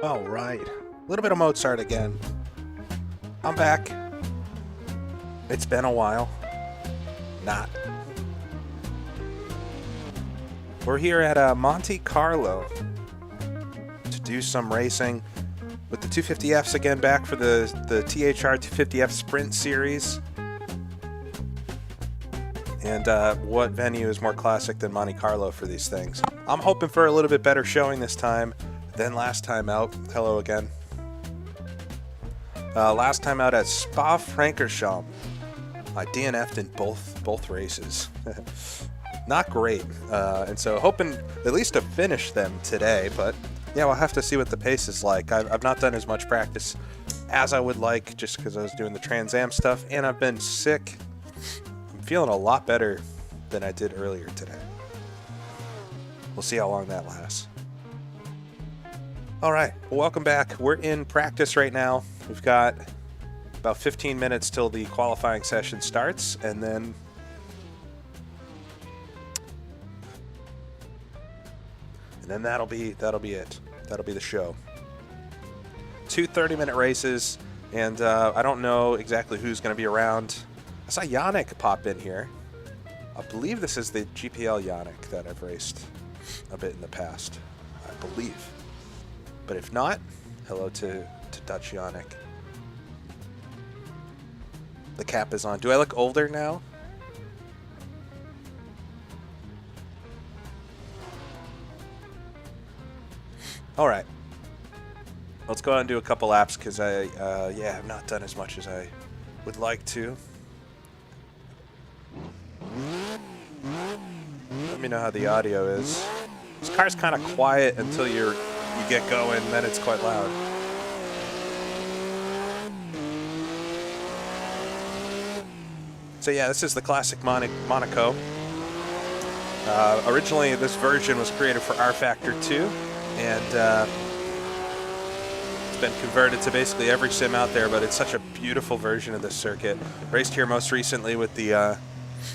All right. A little bit of Mozart again. I'm back. It's been a while. Not. We're here at Monte Carlo to do some racing with the 250Fs again, back for the THR 250F Sprint Series. And what venue is more classic than Monte Carlo for these things? I'm hoping for a little bit better showing this time than last time out. Hello again. Last time out at Spa-Francorchamps. I DNF'd in both races. Not great. And so hoping at least to finish them today, but yeah, we'll have to see what the pace is like. I've not done as much practice as I would like, just because I was doing the Trans Am stuff, and I've been sick. I'm feeling a lot better than I did earlier today. We'll see how long that lasts. All right, well, welcome back. We're in practice right now. We've got about 15 minutes till the qualifying session starts, and then that'll be it. That'll be the show. 2 30-minute races, and I don't know exactly who's going to be around. I saw Yannick pop in here. I believe this is the GPL Yannick that I've raced a bit in the past, I believe. But if not, hello to Dutch Yannick. The cap is on. Do I look older now? All right. Let's go out and do a couple laps because I have not done as much as I would like to. Let me know how the audio is. This car's kind of quiet until you get going, then it's quite loud. So yeah, this is the classic Monaco. Originally, this version was created for R Factor 2, and it's been converted to basically every sim out there, but it's such a beautiful version of this circuit. Raced here most recently with the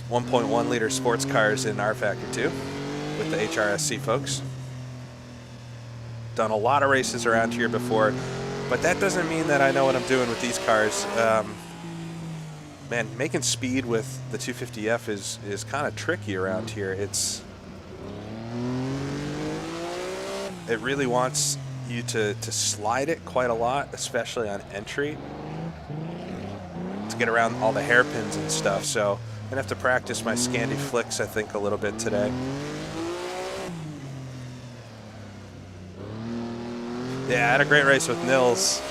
1.1 liter sports cars in R Factor 2 with the HRSC folks. Done a lot of races around here before, but that doesn't mean that I know what I'm doing with these cars. Man, making speed with the 250F is kind of tricky around here. It really wants you to slide it quite a lot, especially on entry, to get around all the hairpins and stuff. So I'm gonna have to practice my Scandi flicks, I think, a little bit today. Yeah, I had a great race with Nils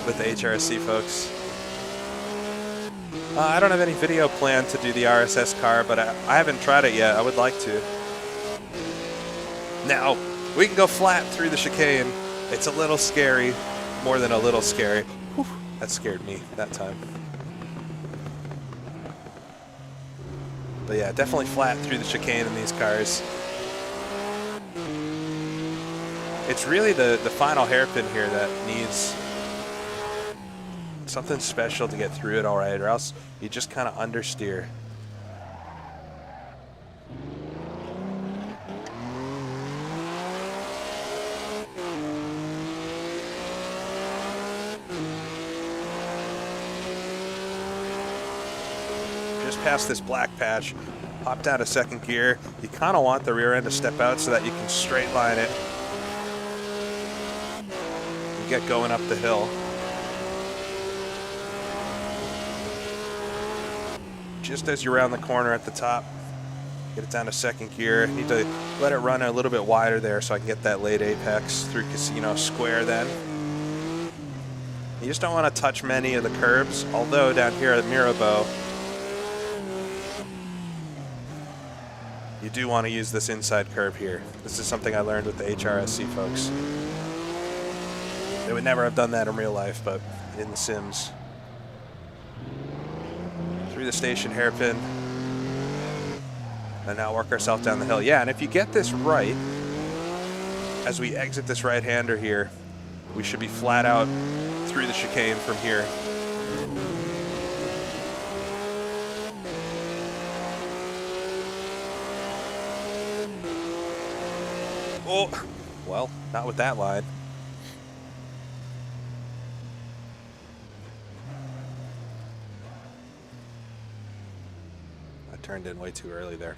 with the HRSC folks. I don't have any video planned to do the RSS car, but I haven't tried it yet. I would like to. Now, we can go flat through the chicane. It's a little scary, more than a little scary. Whew, that scared me that time. But yeah, definitely flat through the chicane in these cars. It's really the final hairpin here that needs something special to get through it all right, or else you just kind of understeer. Just past this black patch, popped out of second gear. You kind of want the rear end to step out so that you can straight line it and get going up the hill. Just as you round the corner at the top, get it down to second gear. Need to let it run a little bit wider there so I can get that late apex through Casino Square then. You just don't want to touch many of the curbs, although down here at Mirabeau, you do want to use this inside curve here. This is something I learned with the HRSC folks. They would never have done that in real life, but in the sims. Through the station hairpin, and now work ourselves down the hill. Yeah, and if you get this right, as we exit this right-hander here, we should be flat out through the chicane from here. Oh, well, not with that line. Turned in way too early there.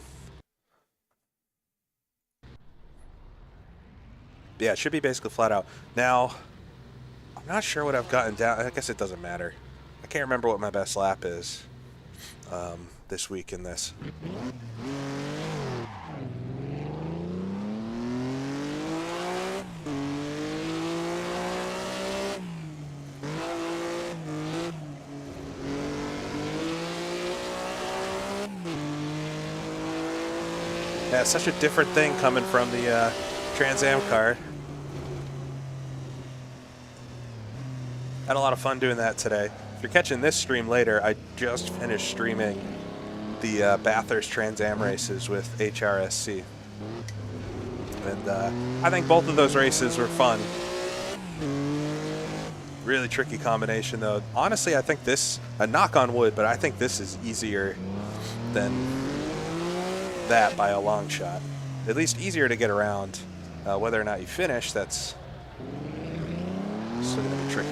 Yeah, it should be basically flat out. Now, I'm not sure what I've gotten down. I guess it doesn't matter. I can't remember what my best lap is this week in this. Yeah, it's such a different thing coming from the Trans Am car. Had a lot of fun doing that today. If you're catching this stream later, I just finished streaming the Bathurst Trans Am races with HRSC. And I think both of those races were fun. Really tricky combination though. Honestly, I think this, a knock on wood, but I think this is easier than that by a long shot. At least easier to get around. Whether or not you finish, that's still going to be tricky.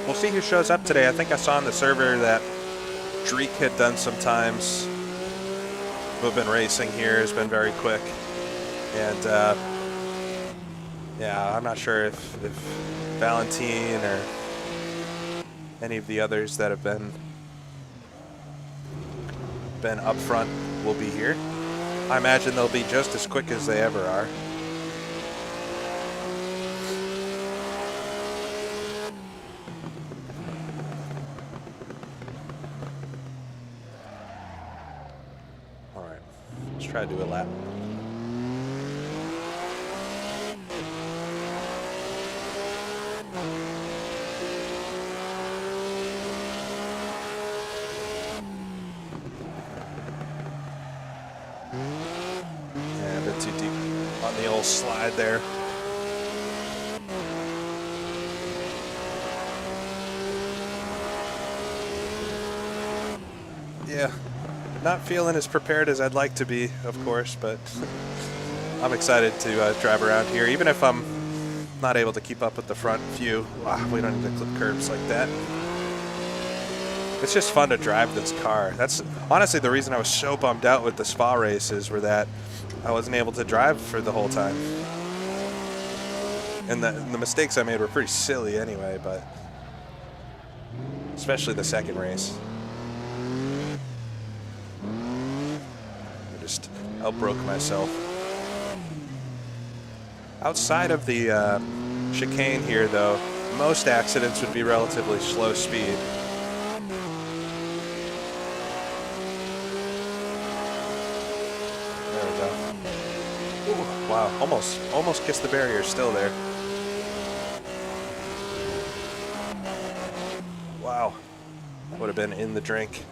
We'll see who shows up today. I think I saw on the server that Dreek had done some times. Who have been racing here, has been very quick. And yeah, I'm not sure if Valentine or any of the others that have been up front will be here. I imagine they'll be just as quick as they ever are. All right. Try to do a lap. Yeah, a bit too deep on the old slide there. Yeah, not feeling as prepared as I'd like to be, of course, but I'm excited to drive around here, even if I'm not able to keep up with the front view. We don't need to clip curbs like that. It's just fun to drive this car. That's honestly the reason I was so bummed out with the Spa races, were that I wasn't able to drive for the whole time. And the mistakes I made were pretty silly anyway, but especially the second race. I just outbroke myself. Outside of the chicane here, though, most accidents would be relatively slow speed. There we go. Ooh, wow, almost kissed the barrier, still there. Wow, would have been in the drink.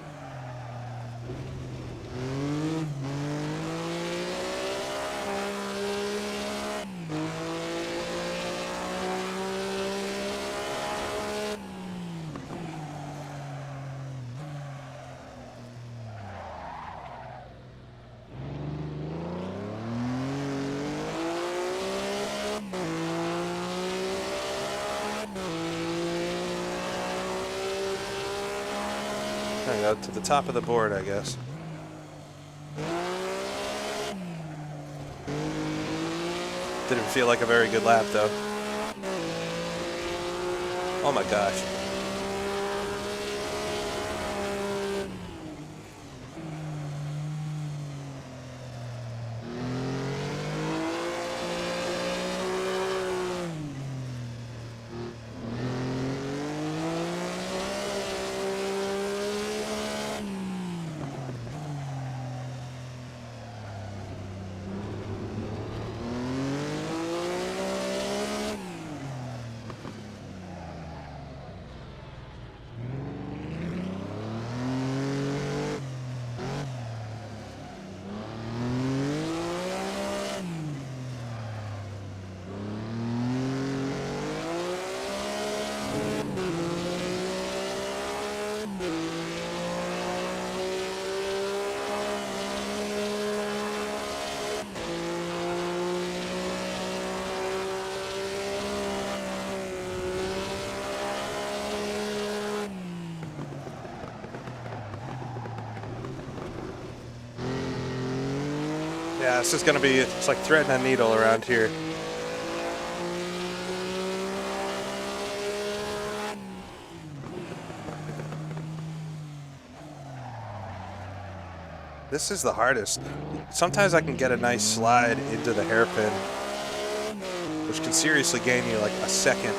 To the top of the board, I guess. Didn't feel like a very good lap, though. Oh my gosh. Yeah, this is going to be, it's like threading a needle around here. This is the hardest. Sometimes I can get a nice slide into the hairpin, which can seriously gain you like a second.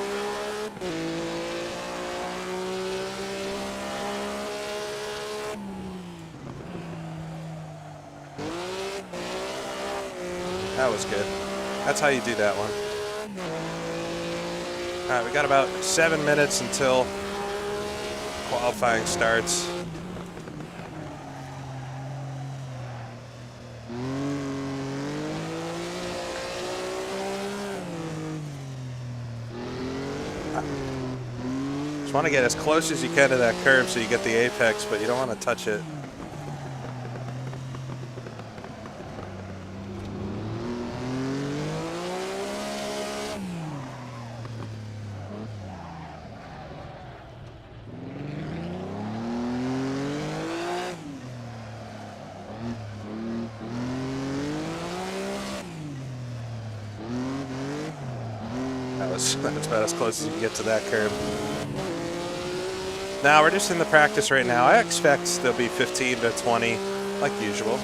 That was good. That's how you do that one. All right, we got about 7 minutes until qualifying starts. Just want to get as close as you can to that curve so you get the apex, but you don't want to touch it. That's about as close as you can get to that curve. Now we're just in the practice right now. I expect there'll be 15 to 20 like usual.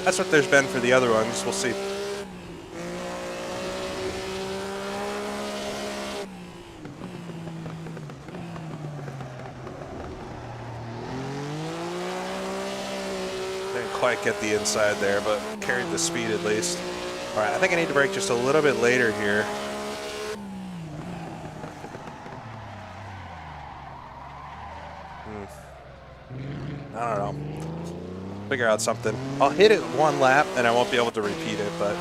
That's what there's been for the other ones. We'll see. Didn't quite get the inside there, but carried the speed at least. All right, I think I need to brake just a little bit later here. I don't know. Figure out something. I'll hit it one lap and I won't be able to repeat it, but.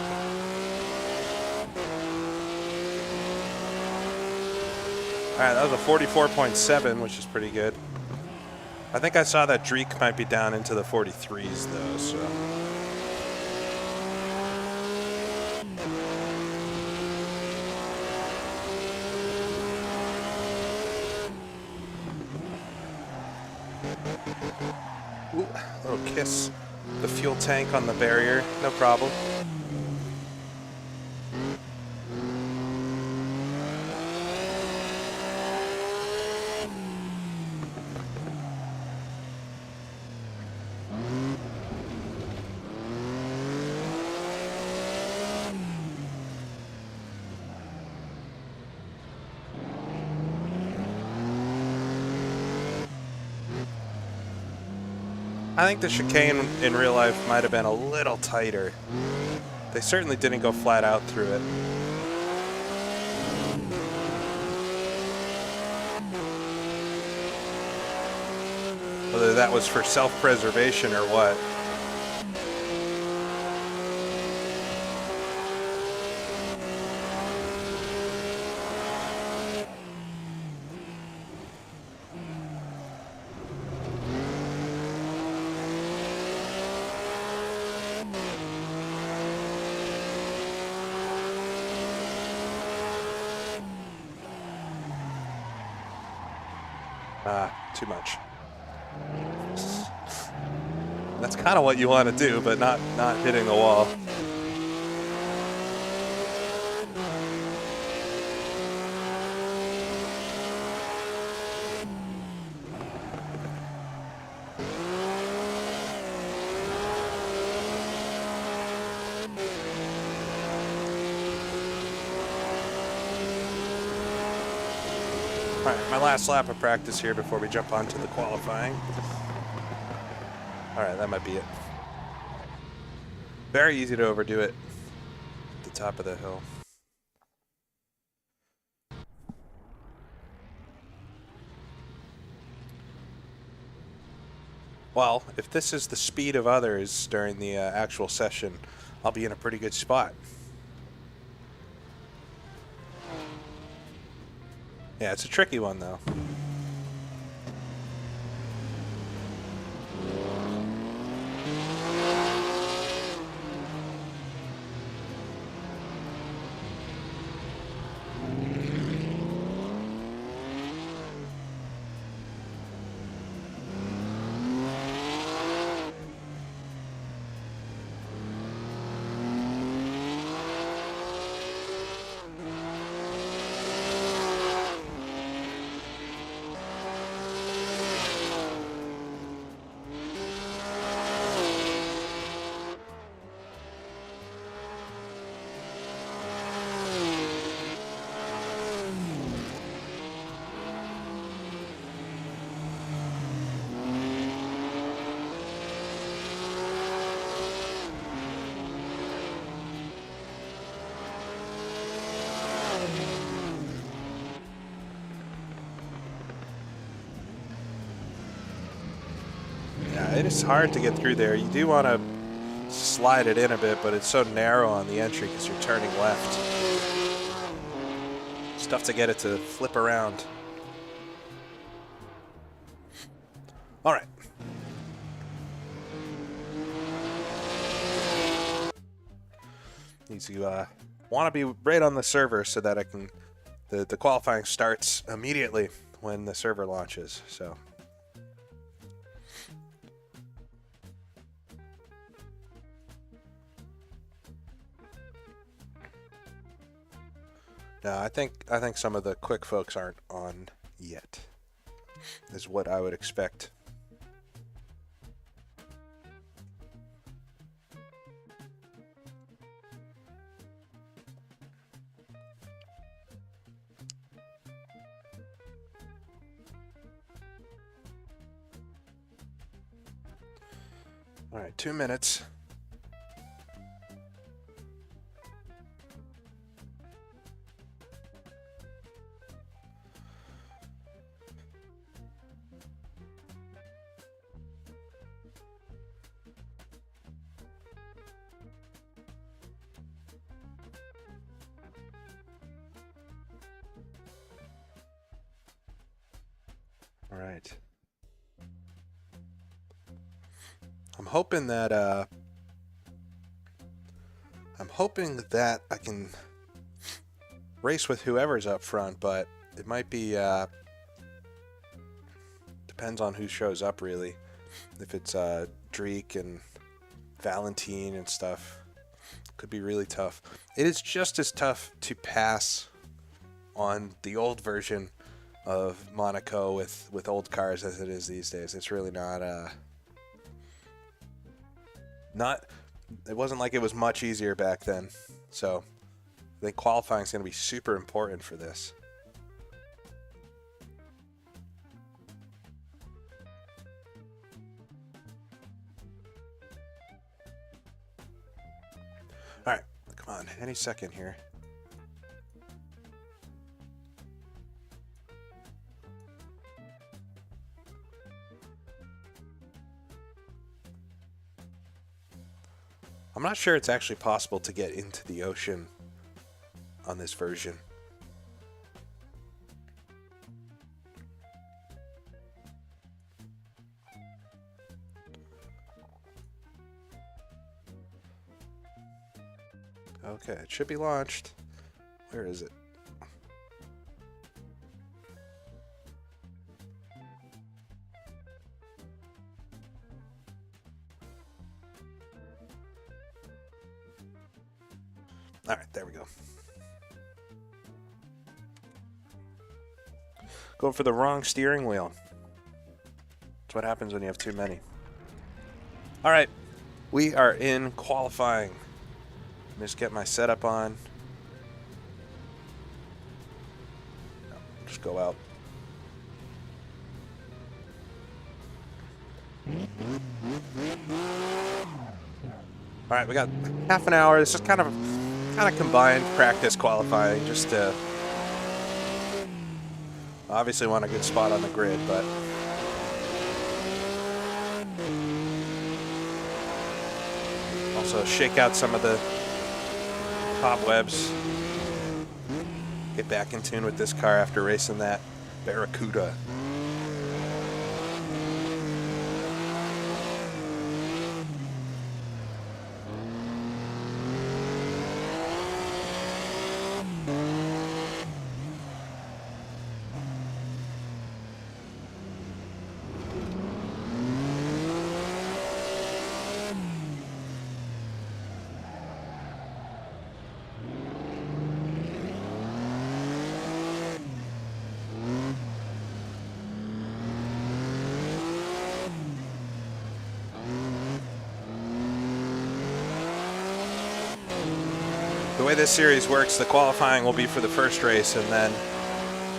All right, that was a 44.7, which is pretty good. I think I saw that Dreek might be down into the 43s though, so. Ooh, little kiss the fuel tank on the barrier, no problem. I think the chicane in real life might have been a little tighter. They certainly didn't go flat out through it. Whether that was for self-preservation or what. Too much. That's kind of what you want to do, but not hitting the wall. All right, my last lap of practice here before we jump onto the qualifying. All right, that might be it. Very easy to overdo it at the top of the hill. Well, if this is the speed of others during the actual session, I'll be in a pretty good spot. Yeah, it's a tricky one, though. It is hard to get through there. You do want to slide it in a bit, but it's so narrow on the entry because you're turning left. It's tough to get it to flip around. All right. Need to want to be right on the server so that I can. The qualifying starts immediately when the server launches. So. No, I think some of the quick folks aren't on yet, is what I would expect. All right, 2 minutes. All right. I'm hoping that I can race with whoever's up front, but it might be depends on who shows up really. If it's Dreek and Valentine and stuff, could be really tough. It is just as tough to pass on the old version of Monaco with old cars as it is these days. It's really not. It wasn't like it was much easier back then. So I think qualifying is going to be super important for this. All right, come on, any second here. I'm not sure it's actually possible to get into the ocean on this version. Okay, it should be launched. Where is it? All right, there we go. Going for the wrong steering wheel. That's what happens when you have too many. All right, we are in qualifying. Let me just get my setup on. No, just go out. All right, we got half an hour. This is kind of combined practice qualifying, just to obviously want a good spot on the grid, but also shake out some of the cobwebs. Get back in tune with this car after racing that Barracuda. The way this series works, the qualifying will be for the first race, and then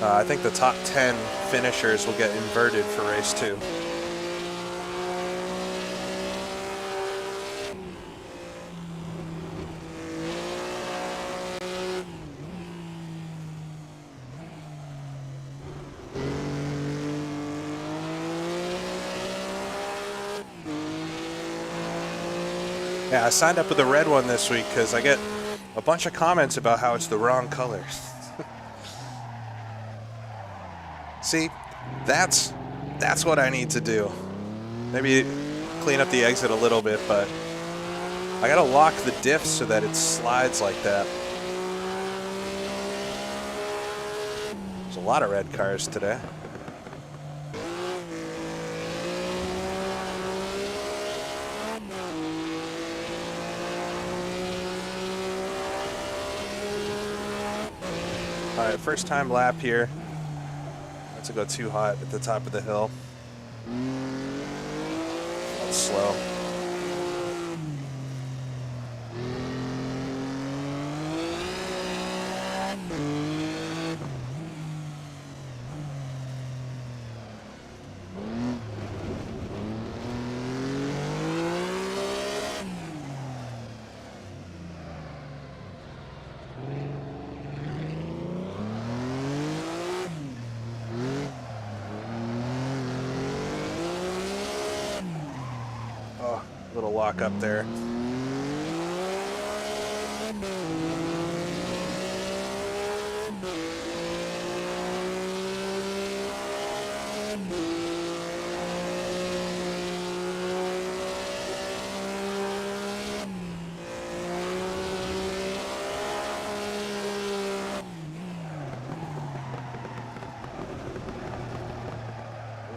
I think the top 10 finishers will get inverted for race 2. Yeah, I signed up with the red one this week because I get a bunch of comments about how it's the wrong color. See, that's what I need to do. Maybe clean up the exit a little bit, but I gotta lock the diff so that it slides like that. There's a lot of red cars today. All right, first time lap here. Not to go too hot at the top of the hill. That's slow. Little walk up there.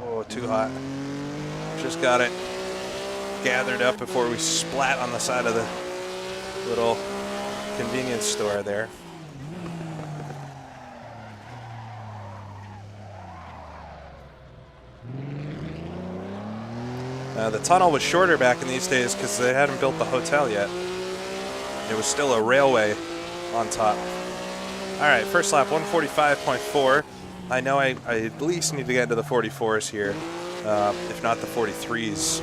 Oh, too hot. Just got it gathered up before we splat on the side of the little convenience store there. The tunnel was shorter back in these days because they hadn't built the hotel yet. It was still a railway on top. All right, first lap, 145.4. I know I at least need to get into the 44s here, if not the 43s.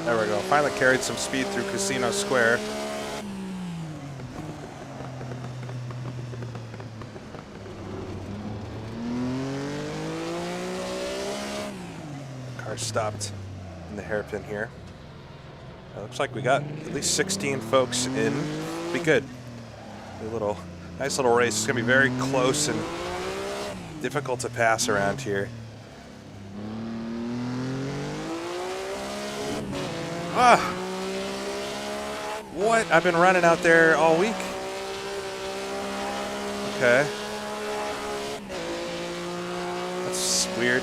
There we go. Finally carried some speed through Casino Square. Car stopped in the hairpin here. It looks like we got at least 16 folks in. Be good. Nice little race. It's gonna be very close and difficult to pass around here. Ah! What? I've been running out there all week. Okay. That's weird.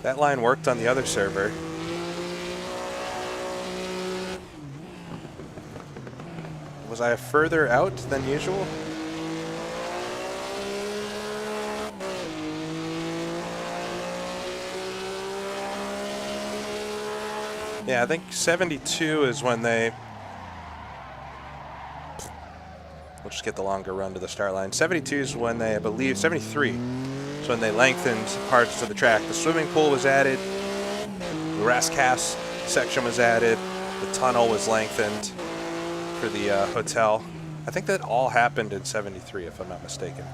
That line worked on the other server. Was I further out than usual? Yeah, I think 72 is when they... We'll just get the longer run to the start line. 72 is when they, I believe, 73 is when they lengthened parts of the track. The swimming pool was added. The Rascasse section was added. The tunnel was lengthened for the hotel. I think that all happened in 73, if I'm not mistaken.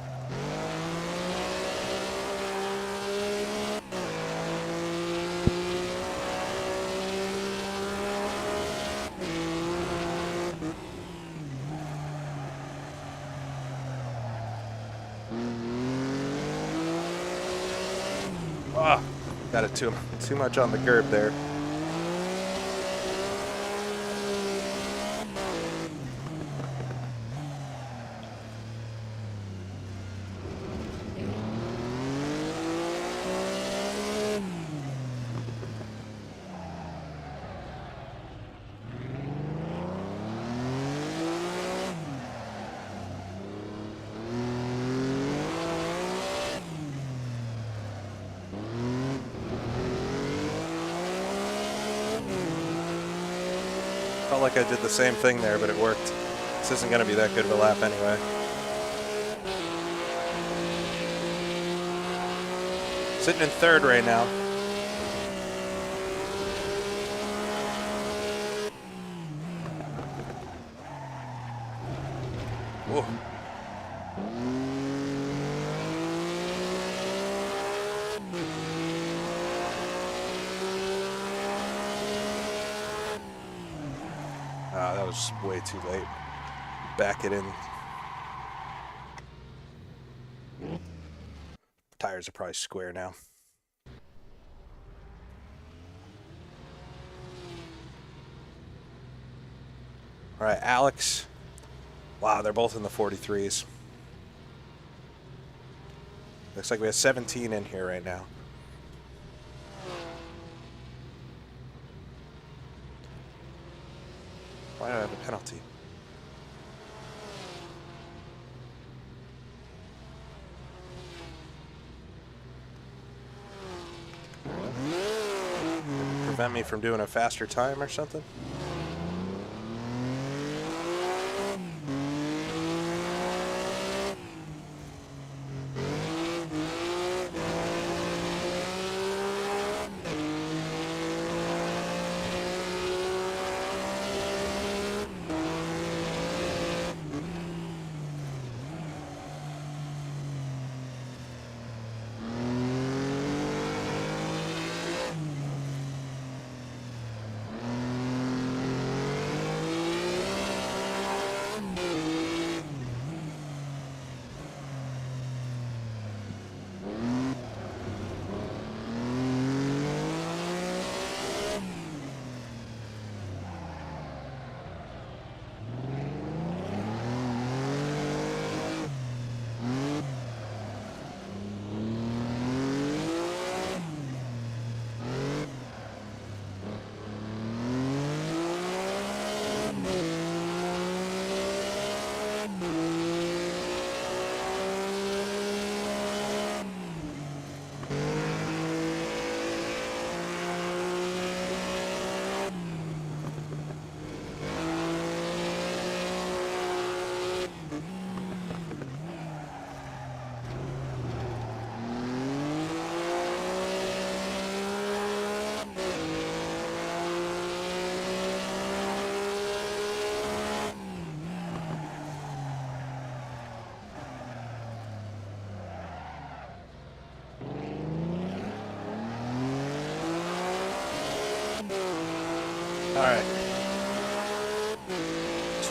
Oh, got it too much on the curb there. Felt like I did the same thing there, but it worked. This isn't going to be that good of a lap anyway. Sitting in third right now. Whoa. That was way too late. Back it in. Tires are probably square now. All right, Alex. Wow, they're both in the 43s. Looks like we have 17 in here right now. Why do I have a penalty? Prevent me from doing a faster time or something?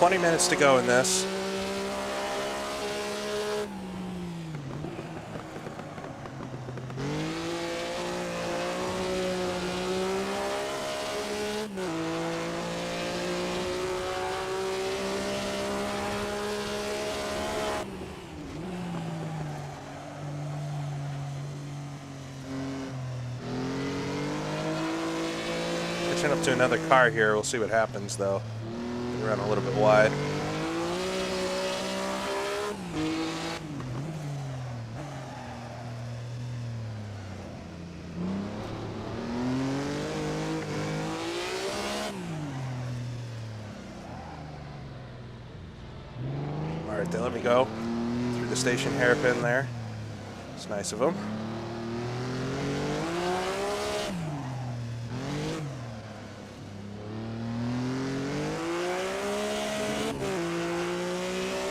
20 minutes to go in this. Catching up to another car here. We'll see what happens though. Run a little bit wide. All right, they let me go through the station hairpin there. It's nice of them.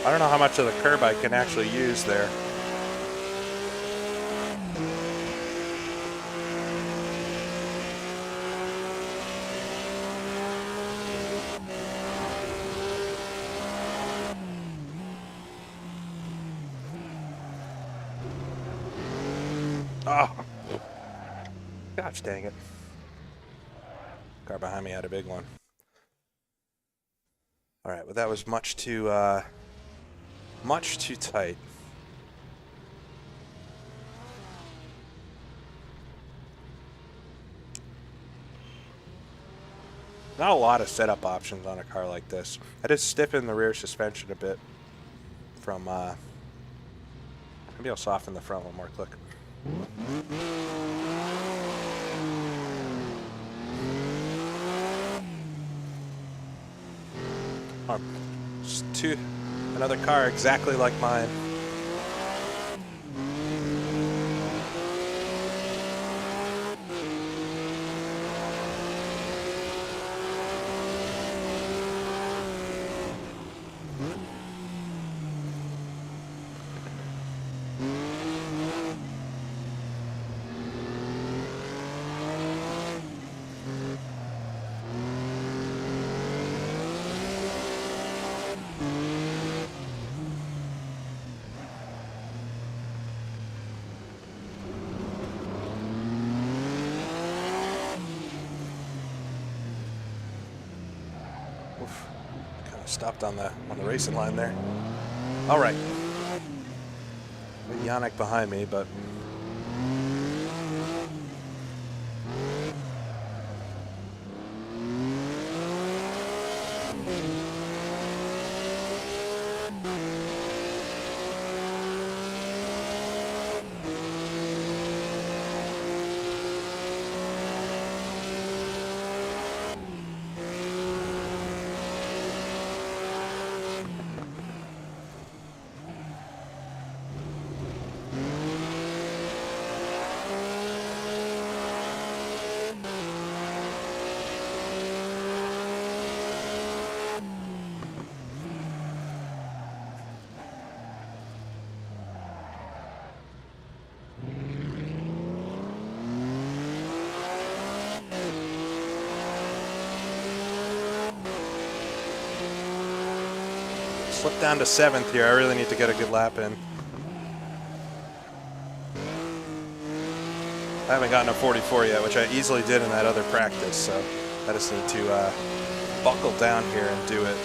I don't know how much of the curb I can actually use there. Oh, gosh dang it. Car behind me had a big one. All right, well that was much too tight. Not a lot of setup options on a car like this. I just stiffen the rear suspension a bit from, maybe I'll soften the front one more click. Another car exactly like mine. Kind of stopped on the racing line there. All right. Yannick behind me, but slipped down to 7th here. I really need to get a good lap in. I haven't gotten a 44 yet, which I easily did in that other practice, so I just need to buckle down here and do it.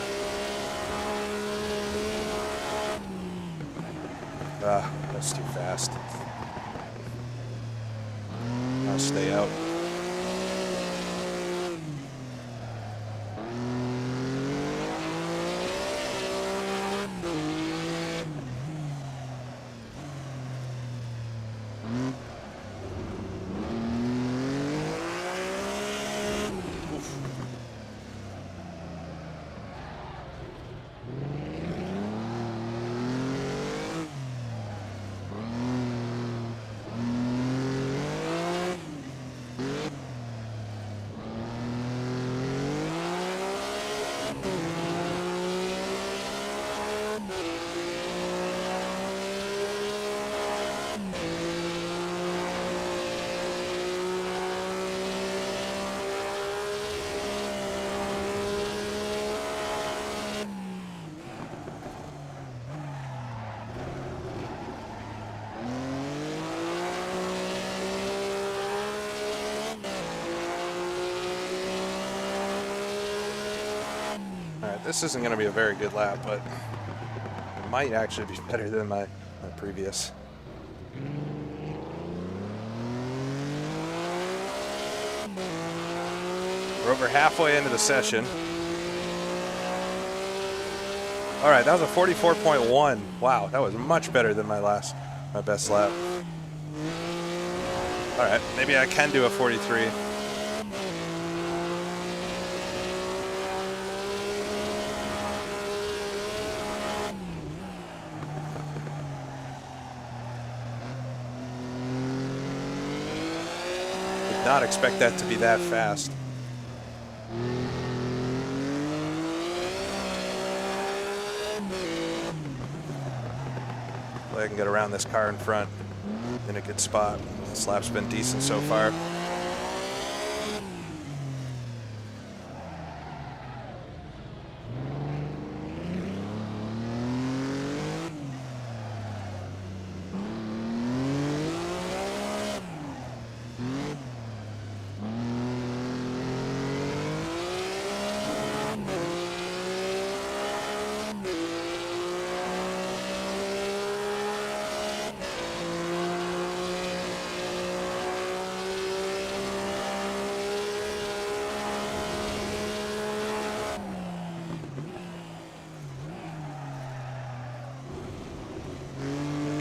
That's too fast. I'll stay out. this isn't going to be a very good lap, but it might actually be better than my previous. We're over halfway into the session. All right, that was a 44.1. Wow, that was much better than my best lap. All right, maybe I can do a 43. Did not expect that to be that fast. I can get around this car in front in a good spot. This lap's been decent so far.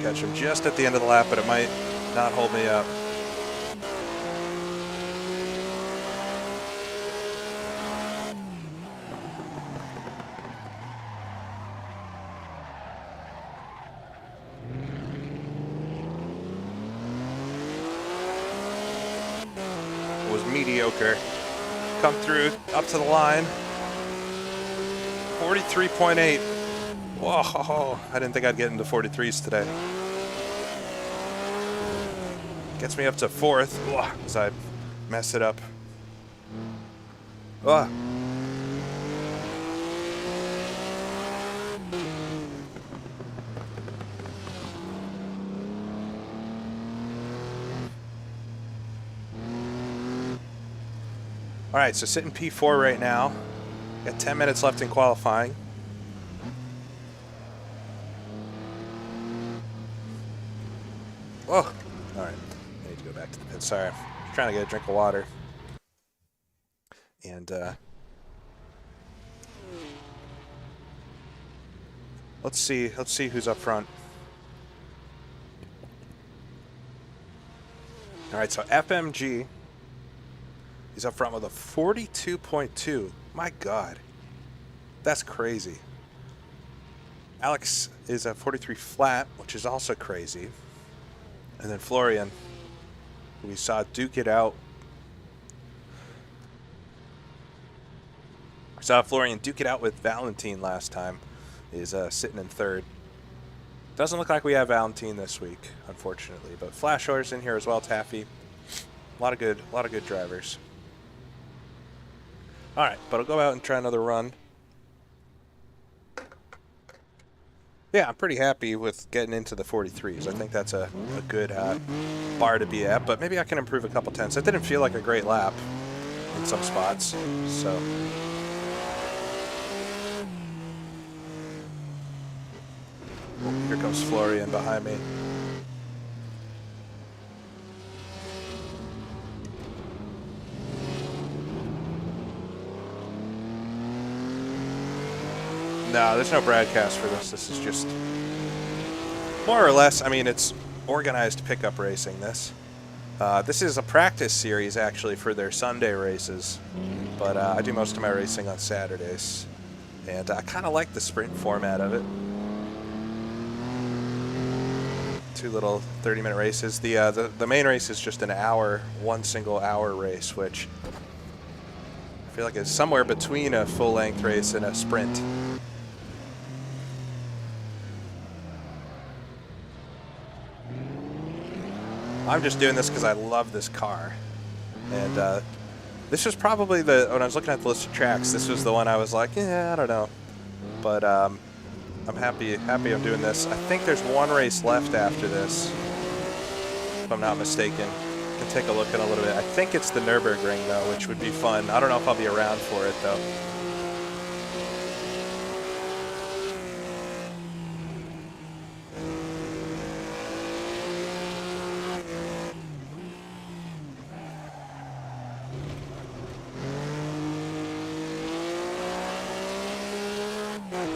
Catch him just at the end of the lap, but it might not hold me up. It was mediocre. Come through, up to the line. 43.8. Whoa, I didn't think I'd get into 43s today. Gets me up to 4th as I mess it up. All right, so sitting P4 right now. Got 10 minutes left in qualifying. Oh, all right. I need to go back to the pit. Sorry, I'm trying to get a drink of water. And let's see who's up front. All right, so FMG is up front with a 42.2. My God, that's crazy. Alex is a 43 flat, which is also crazy. And then Florian, who we saw duke it out. Saw Florian duke it out with Valentine last time, is sitting in 3rd. Doesn't look like we have Valentine this week, unfortunately. But Flash Orr's in here as well, Taffy. A lot of good drivers. All right, but I'll go out and try another run. Yeah, I'm pretty happy with getting into the 43s. I think that's a good bar to be at, but maybe I can improve a couple tenths. It didn't feel like a great lap in some spots, so. Oh, here comes Florian behind me. No, there's no broadcast for this. This is just more or less, I mean, it's organized pickup racing, this. This is a practice series, actually, for their Sunday races. But I do most of my racing on Saturdays. And I kind of like the sprint format of it. 2 little 30-minute races. The main race is just an hour, 1 single hour race, which I feel like is somewhere between a full-length race and a sprint. I'm just doing this because I love this car. And this was probably when I was looking at the list of tracks, this was the one I was like, yeah, I don't know. But I'm happy I'm doing this. I think there's 1 race left after this, if I'm not mistaken. I can take a look in a little bit. I think it's the Nürburgring, though, which would be fun. I don't know if I'll be around for it, though.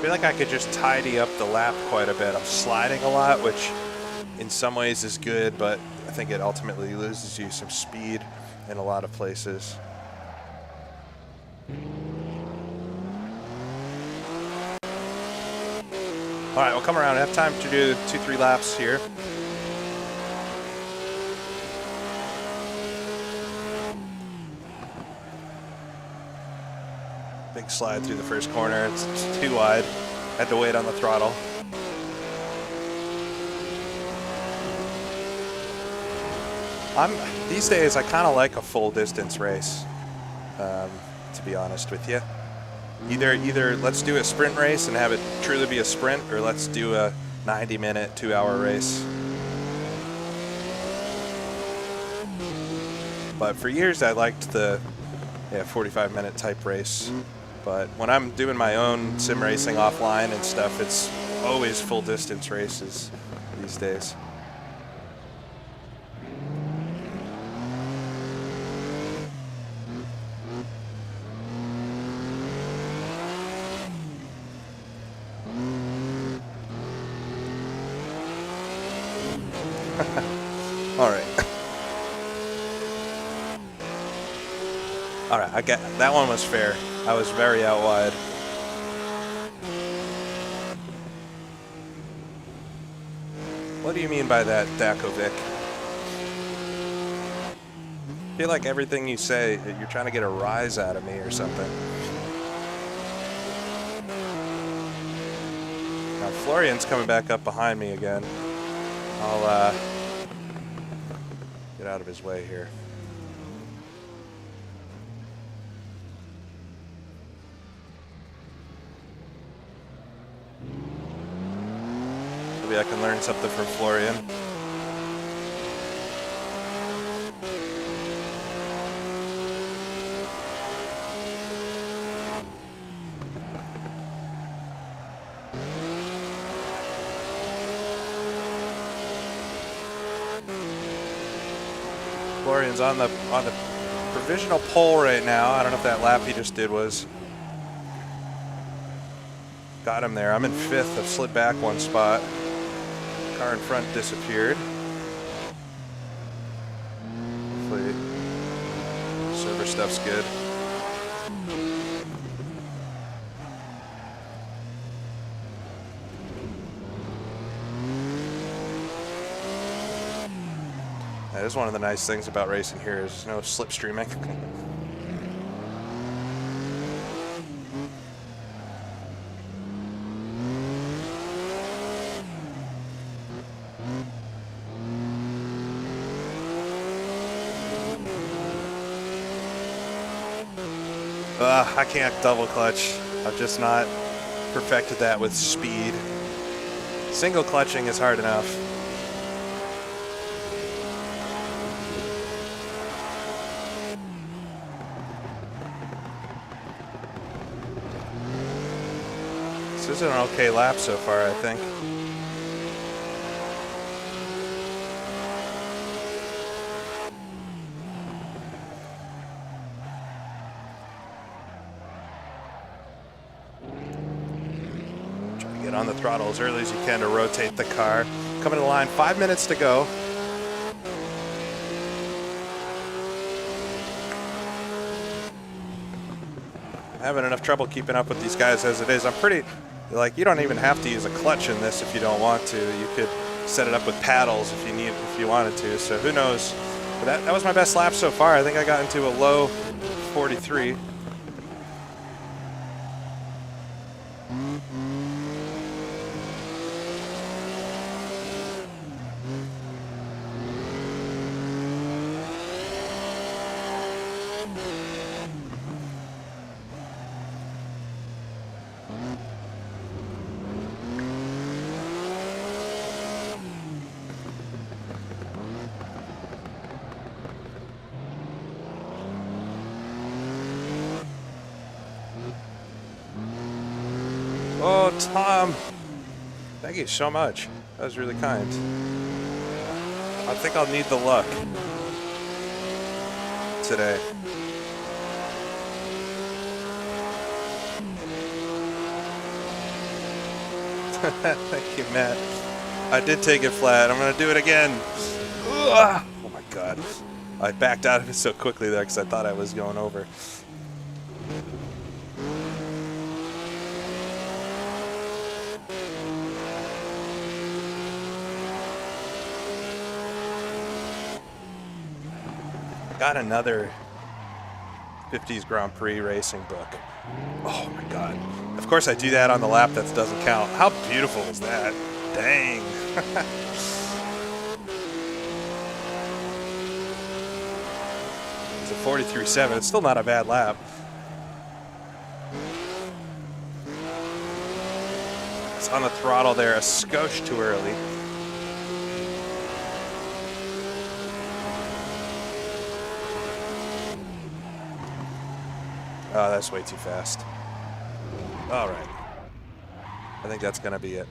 feel like I could just tidy up the lap quite a bit. I'm sliding a lot, which in some ways is good, but I think it ultimately loses you some speed in a lot of places. All right, we'll come around. I have time to do 2-3 laps here. Big slide through the first corner. It's too wide. Had to wait on the throttle. These days, I kind of like a full distance race, to be honest with you. Either let's do a sprint race and have it truly be a sprint, or let's do a 90-minute, 2-hour race. But for years, I liked the 45-minute type race. But when I'm doing my own sim racing offline and stuff, it's always full distance races these days. All right. All right, I get that one was fair. I was very out wide. What do you mean by that, Dakovic? I feel like everything you say, you're trying to get a rise out of me or something. Now Florian's coming back up behind me again. I'll get out of his way here. Maybe I can learn something from Florian. Florian's on the provisional pole right now. I don't know if that lap he just did was got him there. I'm in 5th. I've slid back one spot. Car in front disappeared. Hopefully server stuff's good. That is one of the nice things about racing here is no slipstreaming. I can't double clutch. I've just not perfected that with speed. Single clutching is hard enough. This is an okay lap so far, I think. On the throttle as early as you can to rotate the car. Coming to the line, 5 minutes to go. I'm having enough trouble keeping up with these guys as it is. I'm pretty, like, you don't even have to use a clutch in this if you don't want to. You could set it up with paddles if you wanted to. So who knows? But that was my best lap so far. I think I got into a low 43. Oh, Tom, thank you so much. That was really kind. I think I'll need the luck today. Thank you, Matt. I did take it flat. I'm going to do it again. Ugh. Oh, my God. I backed out of it so quickly there because I thought I was going over. Got another 50s Grand Prix racing book. Oh my God. Of course I do that on the lap that doesn't count. How beautiful is that? Dang. It's a 43.7. It's still not a bad lap. It's on the throttle there a skosh too early. Oh, that's way too fast. All right. I think that's going to be it.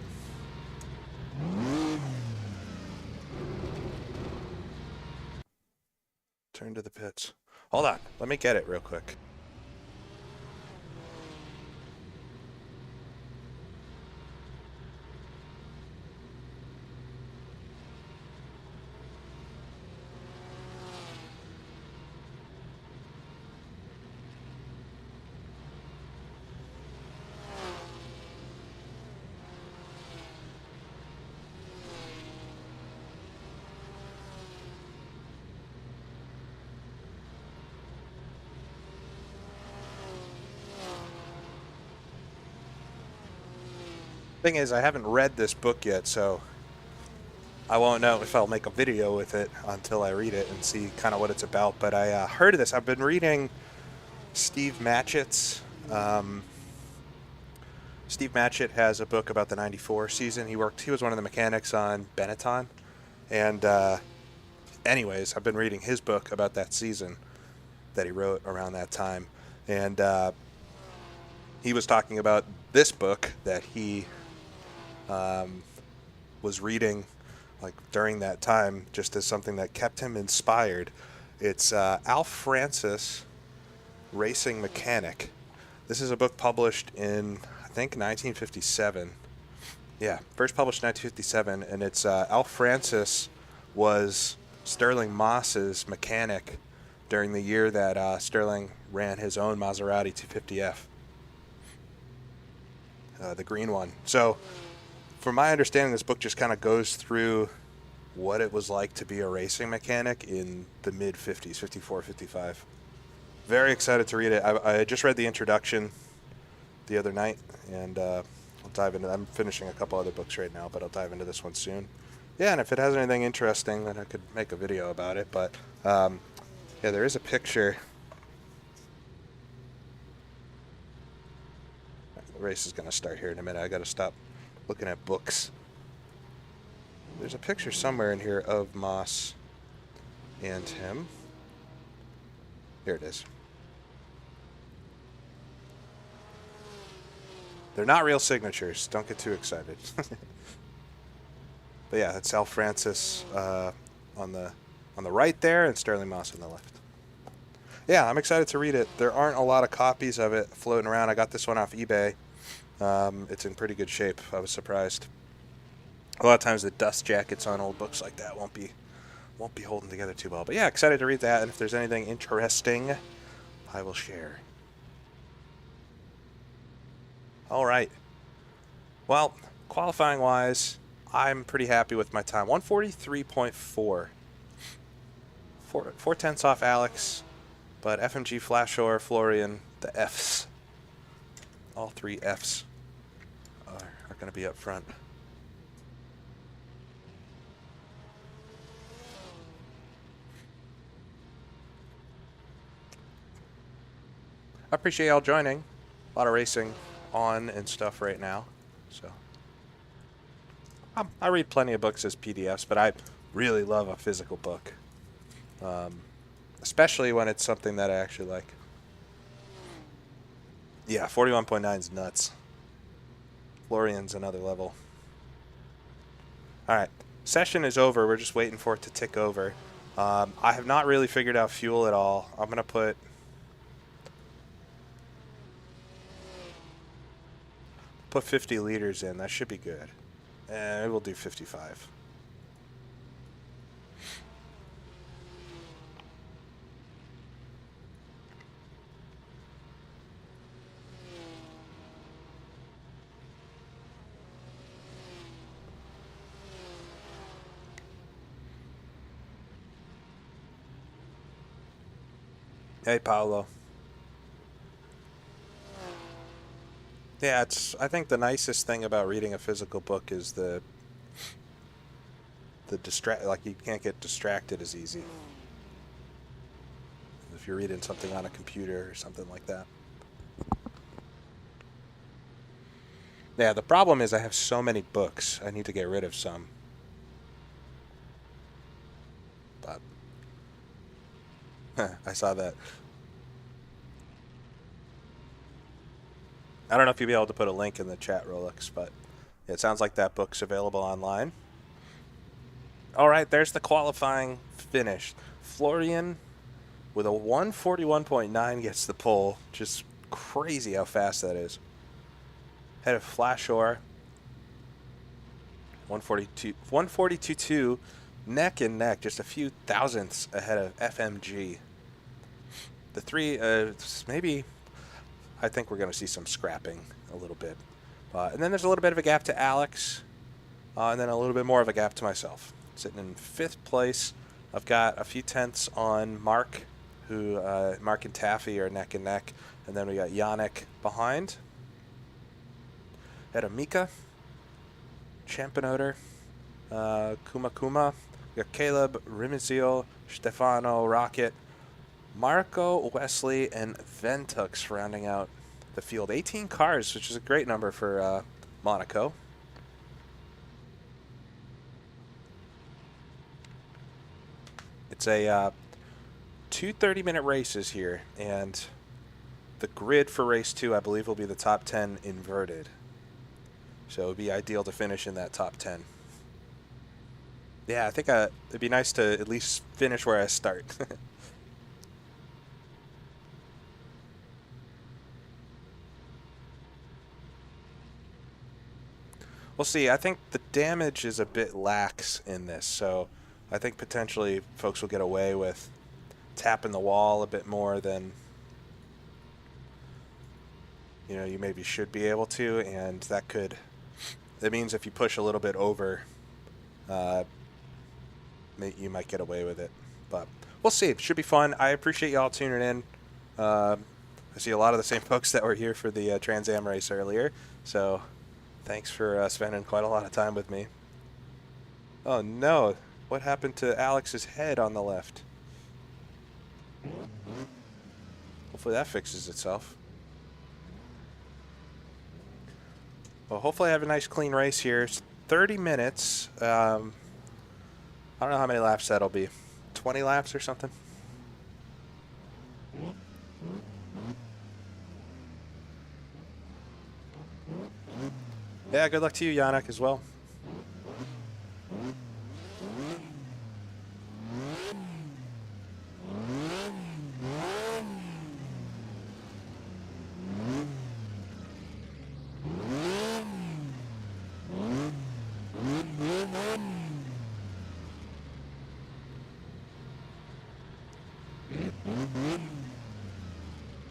Turn to the pits. Hold on. Let me get it real quick. Thing is, I haven't read this book yet, so I won't know if I'll make a video with it until I read it and see kind of what it's about. But I heard of this. I've been reading Steve Matchett's. Steve Matchett has a book about the '94 season. He was one of the mechanics on Benetton, and anyways, I've been reading his book about that season that he wrote around that time, and he was talking about this book that he was reading like during that time, just as something that kept him inspired. It's Alf Francis, Racing Mechanic. This is a book published in, I think, 1957. Yeah, first published in 1957, and it's Alf Francis was Sterling Moss's mechanic during the year that Sterling ran his own Maserati 250F, the green one. So, from my understanding, this book just kind of goes through what it was like to be a racing mechanic in the mid-50s, 54, 55. Very excited to read it. I just read the introduction the other night, and I'll dive into. I'm finishing a couple other books right now, but I'll dive into this one soon. Yeah, and if it has anything interesting, then I could make a video about it. But yeah, there is a picture. The race is going to start here in a minute. I got to stop looking at books. There's a picture somewhere in here of Moss and him. Here it is. They're not real signatures. Don't get too excited. But yeah, that's Alf Francis on the right there, and Sterling Moss on the left. Yeah, I'm excited to read it. There aren't a lot of copies of it floating around. I got this one off eBay. It's in pretty good shape. I was surprised. A lot of times the dust jackets on old books like that won't be holding together too well. But yeah, excited to read that, and if there's anything interesting, I will share. All right. Well, qualifying wise, I'm pretty happy with my time. 143.4. 4/10 off Alex, but FMG, Flashor, Florian, the Fs. All three Fs are going to be up front. I appreciate y'all joining. A lot of racing on and stuff right now. So I read plenty of books as PDFs, but I really love a physical book. Especially when it's something that I actually like. Yeah, 41.9 is nuts. Florian's another level. Alright, session is over. We're just waiting for it to tick over. I have not really figured out fuel at all. I'm going to put... Put 50 liters in. That should be good. And we'll do 55. Hey, Paolo. Yeah, I think the nicest thing about reading a physical book is like you can't get distracted as easy if you're reading something on a computer or something like that. Yeah, the problem is I have so many books. I need to get rid of some. But I saw that. I don't know if you'll be able to put a link in the chat, Rolex, but it sounds like that book's available online. All right, there's the qualifying finish. Florian with a 141.9 gets the pole. Just crazy how fast that is. Head of Flashore, 142.2, neck and neck, just a few thousandths ahead of FMG. The three, maybe, I think we're going to see some scrapping a little bit. And then there's a little bit of a gap to Alex, and then a little bit more of a gap to myself. Sitting in 5th place. I've got a few tenths on Mark, who Mark and Taffy are neck and neck. And then we got Yannick behind. Head of Mika, Champenoder, Kuma. We got Caleb, Rimizio, Stefano, Rocket, Marco, Wesley, and Ventux rounding out the field. 18 cars, which is a great number for Monaco. It's a 2 30-minute races here, and the grid for race 2, I believe, will be the top 10 inverted. So it would be ideal to finish in that top 10. Yeah, I think it'd be nice to at least finish where I start. We'll see. I think the damage is a bit lax in this, so I think potentially folks will get away with tapping the wall a bit more than you maybe should be able to, and that means if you push a little bit over, you might get away with it. But we'll see. It should be fun. I appreciate y'all tuning in. I see a lot of the same folks that were here for the Trans Am race earlier, so thanks for spending quite a lot of time with me. Oh no, what happened to Alex's head on the left? Hopefully that fixes itself. Well, hopefully I have a nice clean race here. It's 30 minutes. I don't know how many laps that'll be. 20 laps or something? Yeah, good luck to you, Yannick, as well.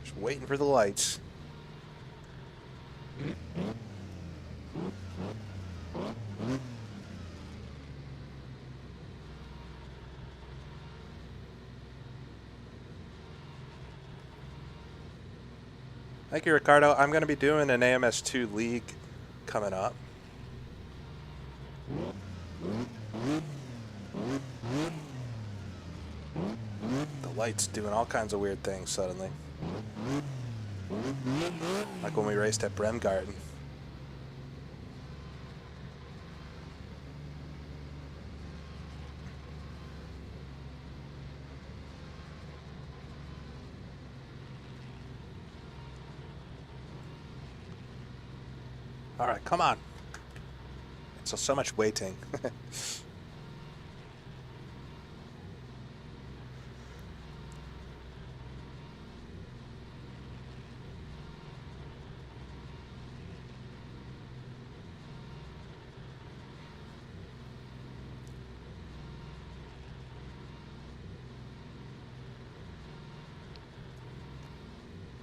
Just waiting for the lights. Thank you, Ricardo. I'm going to be doing an AMS2 league coming up. The light's doing all kinds of weird things suddenly. Like when we raced at Bremgarten. All right, come on. It's so much waiting.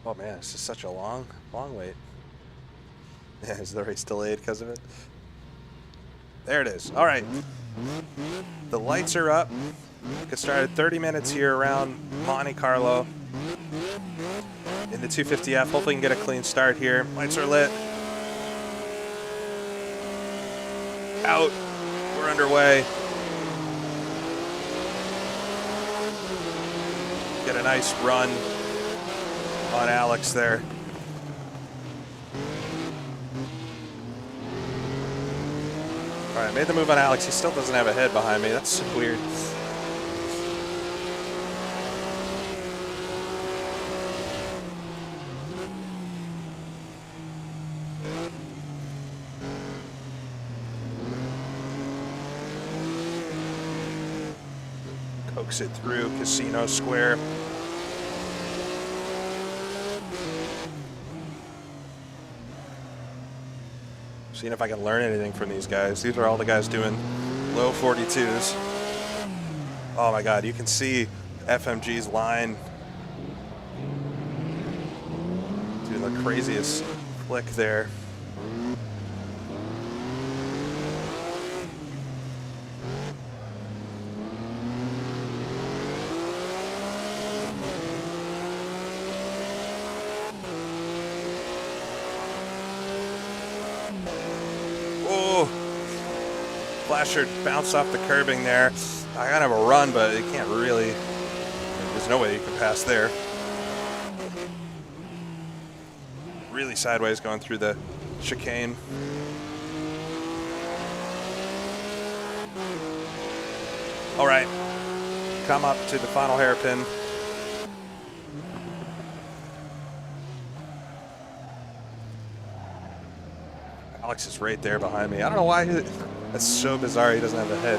Oh man, this is such a long wait. Yeah, is the race delayed because of it? There it is. All right. The lights are up. Get started 30 minutes here around Monte Carlo in the 250F. Hopefully we can get a clean start here. Lights are lit. Out. We're underway. Get a nice run on Alex there. All right, made the move on Alex. He still doesn't have a head behind me. That's so weird. Coax it through Casino Square. Seeing if I can learn anything from these guys. These are all the guys doing low 42s. Oh my God, you can see FMG's line doing the craziest flick there. Flasher bounced off the curbing there. I gotta have a run, but it can't really. There's no way you can pass there. Really sideways going through the chicane. All right, come up to the final hairpin. Alex is right there behind me. I don't know why. That's so bizarre. He doesn't have a head.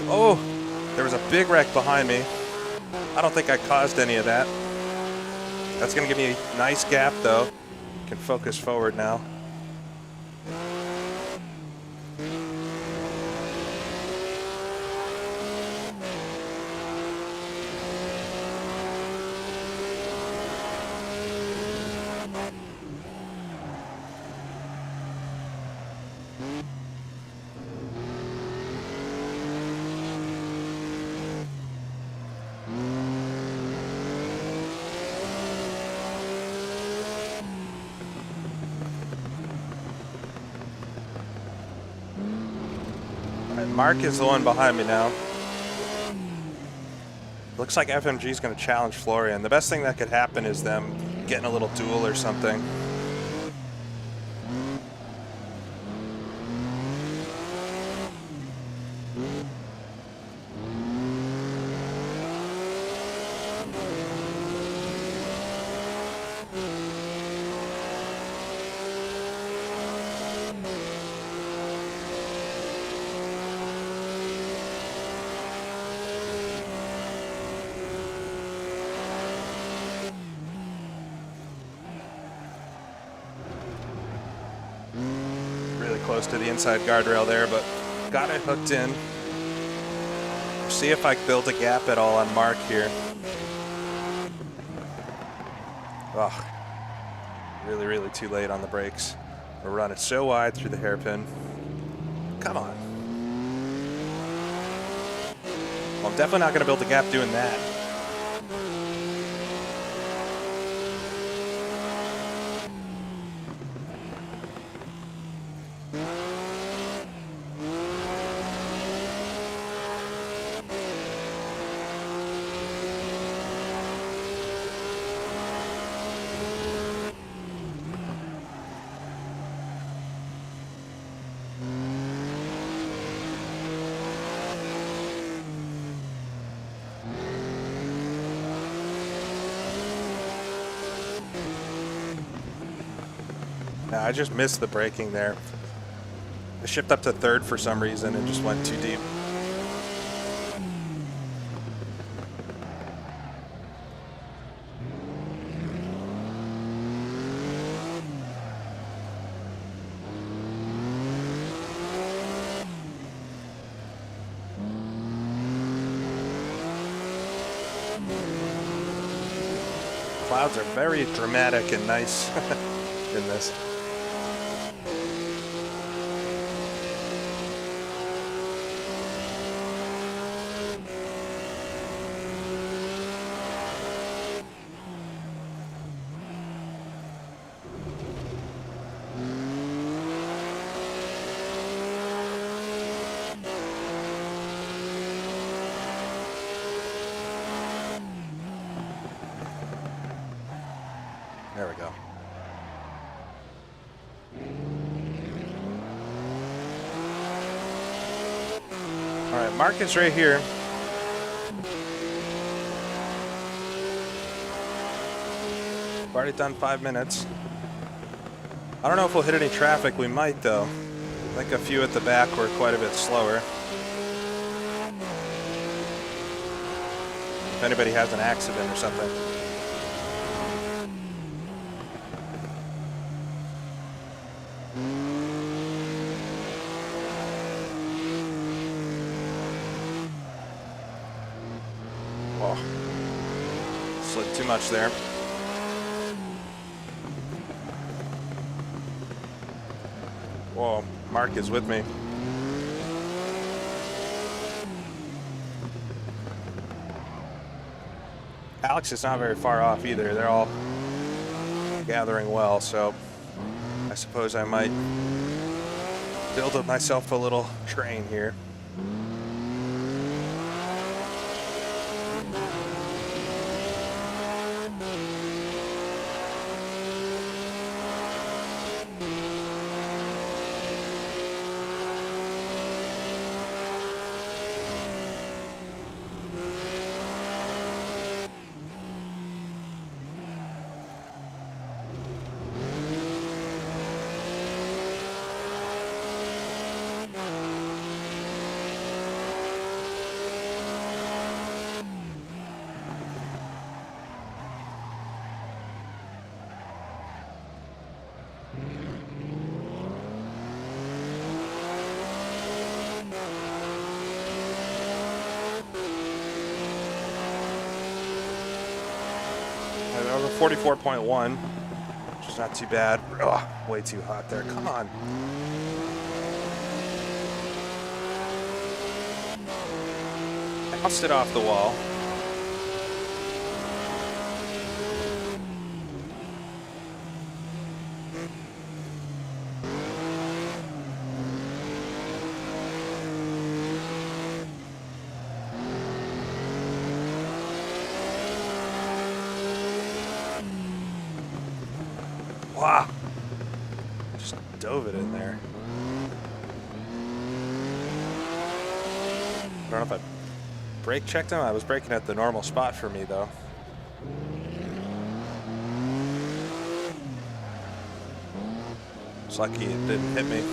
Oh, there was a big wreck behind me. I don't think I caused any of that. That's going to give me a nice gap, though. Can focus forward now. Mark is the one behind me now. Looks like FMG is going to challenge Florian. The best thing that could happen is them getting a little duel or something. Close to the inside guardrail there, but got it hooked in. See if I can build a gap at all on Mark here. Ugh. Really too late on the brakes. We're running so wide through the hairpin. Come on. Well, I'm definitely not going to build a gap doing that. I just missed the braking there. I shipped up to third for some reason and just went too deep. clouds are very dramatic and nice in this. There we go. All right, Marcus right here. We've already done 5 minutes. I don't know if we'll hit any traffic. We might, though. I think a few at the back were quite a bit slower. If anybody has an accident or something. Whoa. Slid too much there. Whoa, Mark is with me. Alex is not very far off either. They're all gathering well, so I suppose I might build up myself a little train here. Over 44.1, which is not too bad. Ugh, way too hot there. Come on. Bounced it off the wall. Wow. Just dove it in there. I don't know if I brake checked him. I was braking at the normal spot for me, though. It's lucky it didn't hit me.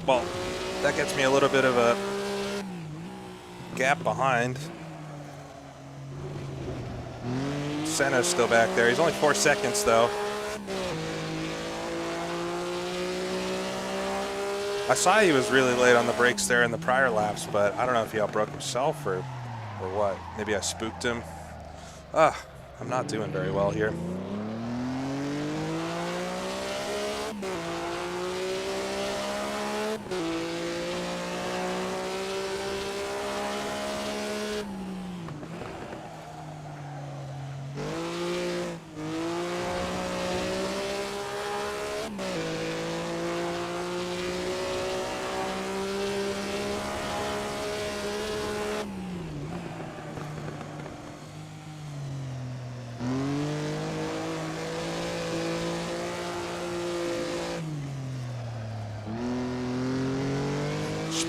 Well, that gets me a little bit of a gap behind. Senna's still back there. He's only 4 seconds, though. I saw he was really late on the brakes there in the prior laps, but I don't know if he outbroke himself or what. Maybe I spooked him. I'm not doing very well here.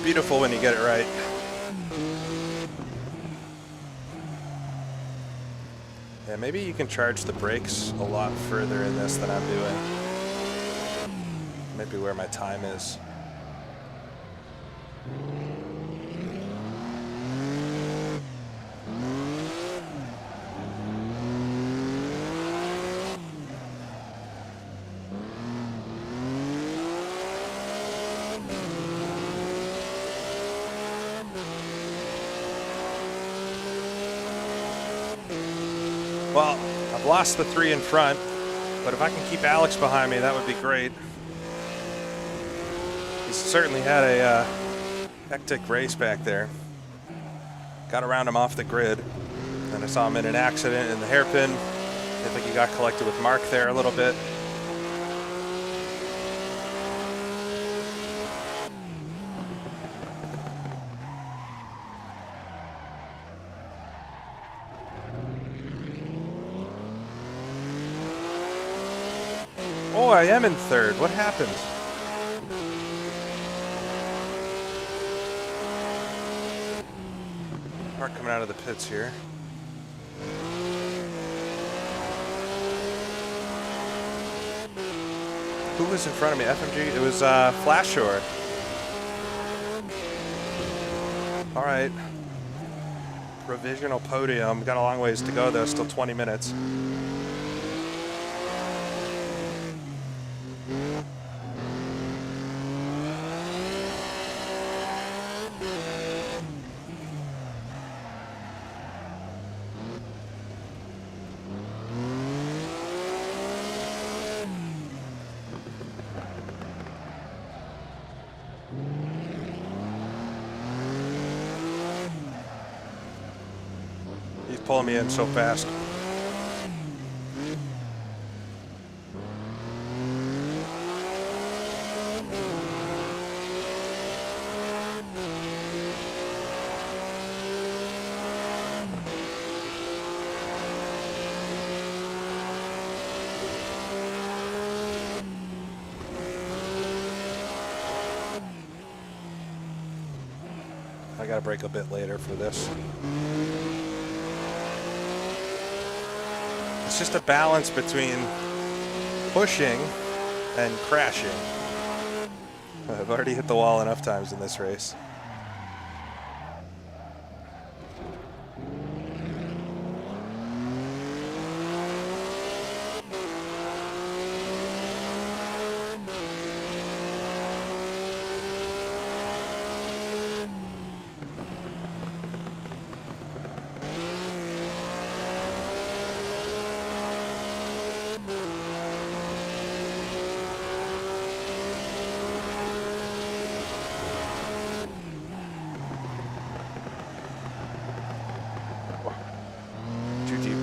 Beautiful when you get it right. Yeah, maybe you can charge the brakes a lot further in this than I'm doing. Maybe where my time is. Well, I've lost the 3 in front, but if I can keep Alex behind me, that would be great. He's certainly had a hectic race back there. Got around him off the grid, and I saw him in an accident in the hairpin. I think he got collected with Mark there a little bit. Oh, I am in 3rd. What happened? Mark coming out of the pits here. Who was in front of me? FMG? It was Flashshore. All right. Provisional podium. Got a long ways to go though, still 20 minutes. He's pulling me in so fast. I gotta brake a bit later for this. It's just a balance between pushing and crashing. I've already hit the wall enough times in this race.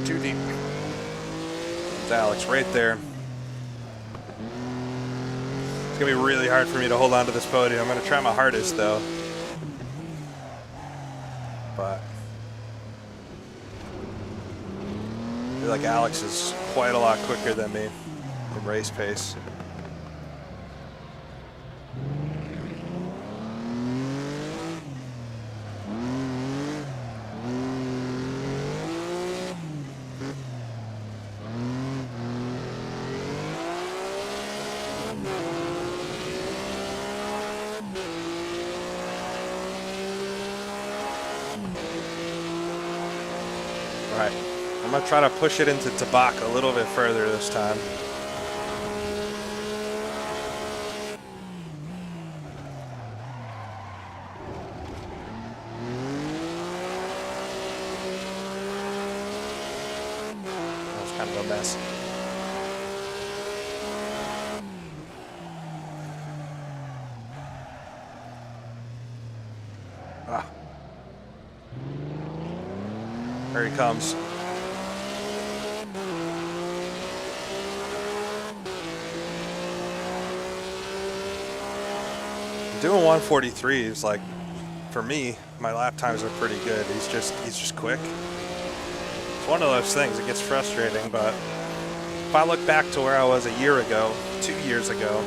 Too deep. It's Alex right there. It's gonna be really hard for me to hold on to this podium. I'm gonna try my hardest though. But I feel like Alex is quite a lot quicker than me in race pace. Right, I'm gonna try to push it into Tabak a little bit further this time. That was kind of a mess. Ah. Here he comes. Doing 143 is like, for me, my lap times are pretty good. He's just quick. It's one of those things. It gets frustrating, but if I look back to where I was a year ago, 2 years ago,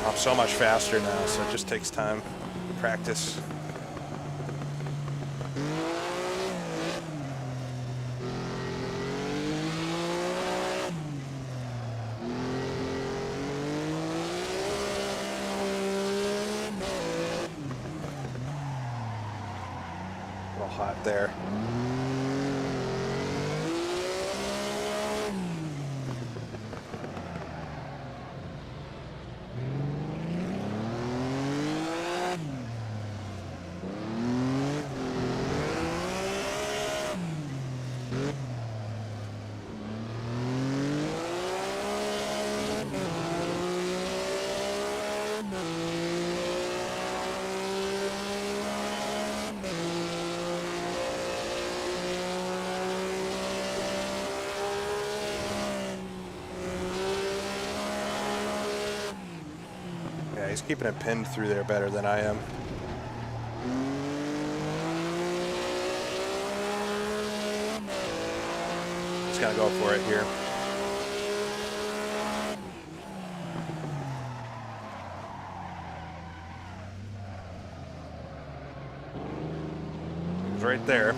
I'm so much faster now. So it just takes time, practice. Hot there. he's keeping it pinned through there better than I am. Just gotta go for it here. He's right there.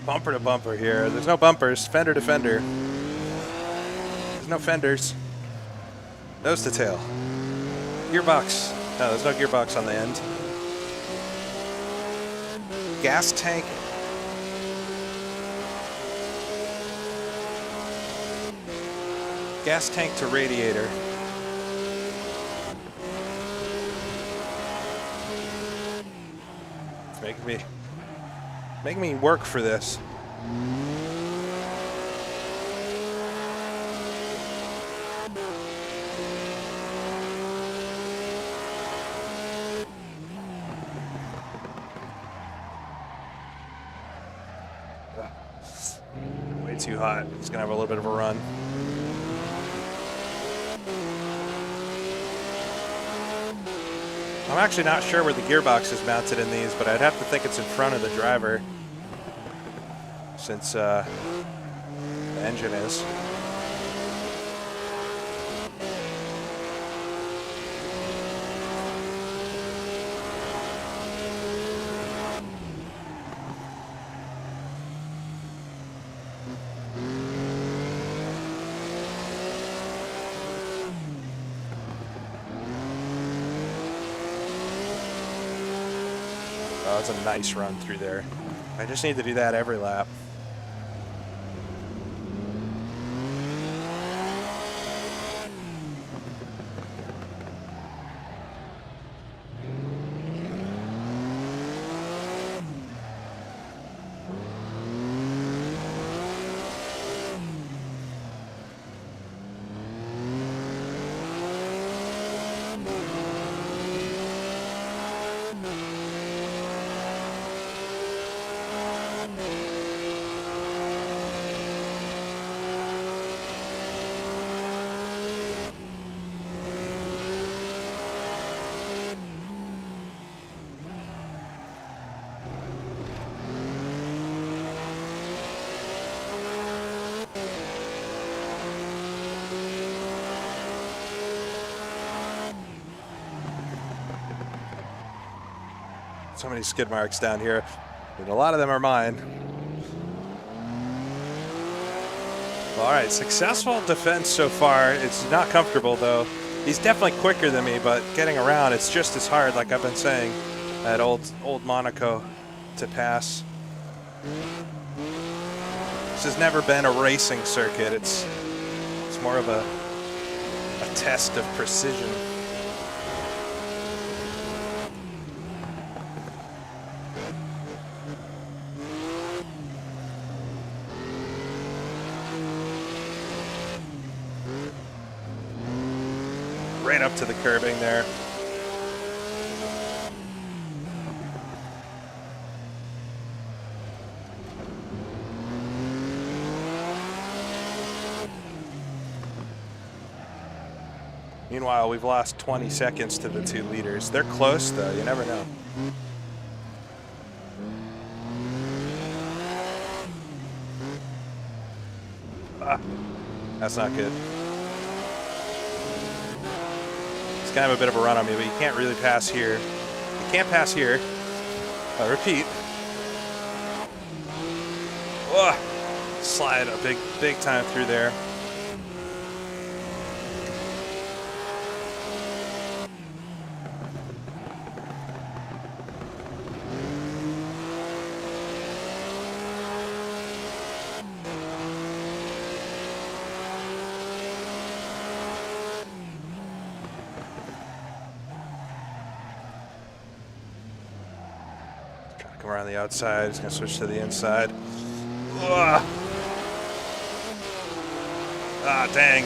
Bumper to bumper here. There's no bumpers. Fender to fender. There's no fenders. Nose to tail. Gearbox. No, there's no gearbox on the end. Gas tank. Gas tank to radiator. It's making me work for this. Way too hot. It's gonna have a little bit of a run. I'm actually not sure where the gearbox is mounted in these, but I'd have to think it's in front of the driver, since the engine is. Oh, that's a nice run through there. I just need to do that every lap. So many skid marks down here, and a lot of them are mine. All right, successful defense so far. It's not comfortable though. He's definitely quicker than me, but getting around, it's just as hard, like I've been saying, at old Monaco to pass. This has never been a racing circuit. It's more of a test of precision. Right up to the curbing there. Meanwhile, we've lost 20 seconds to the 2 leaders. They're close though, you never know. That's not good. Kind of a bit of a run on me, but you can't really pass here. You can't pass here. Repeat. Oh, slide a big time through there. Come around the outside. He's going to switch to the inside. Ugh. Ah, dang.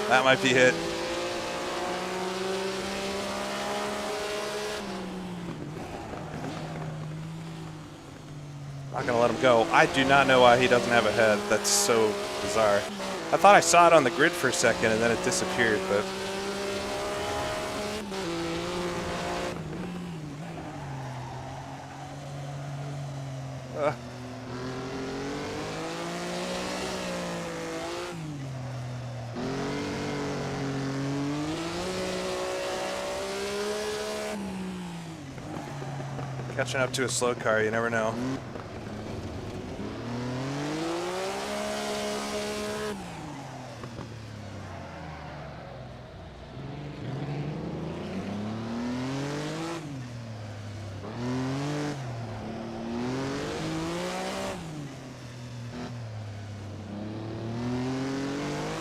That might be hit. Not going to let him go. I do not know why he doesn't have a head. That's so bizarre. I thought I saw it on the grid for a second and then it disappeared, but... Catching up to a slow car, you never know.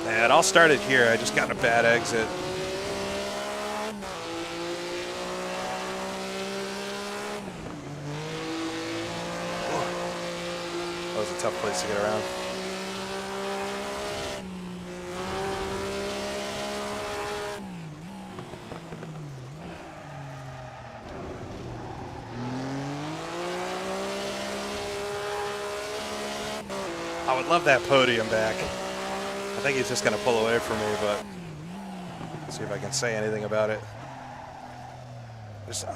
And I'll start it here. I just got a bad exit. That was a tough place to get around. I would love that podium back. I think he's just going to pull away from me, but let's see if I can say anything about it.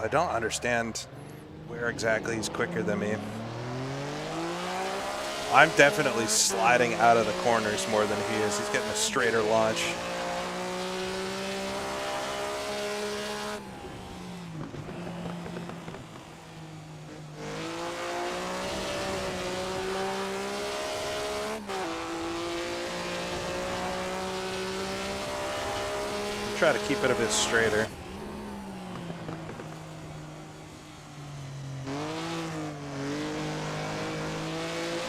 I don't understand where exactly he's quicker than me. I'm definitely sliding out of the corners more than he is. He's getting a straighter launch. Try to keep it a bit straighter.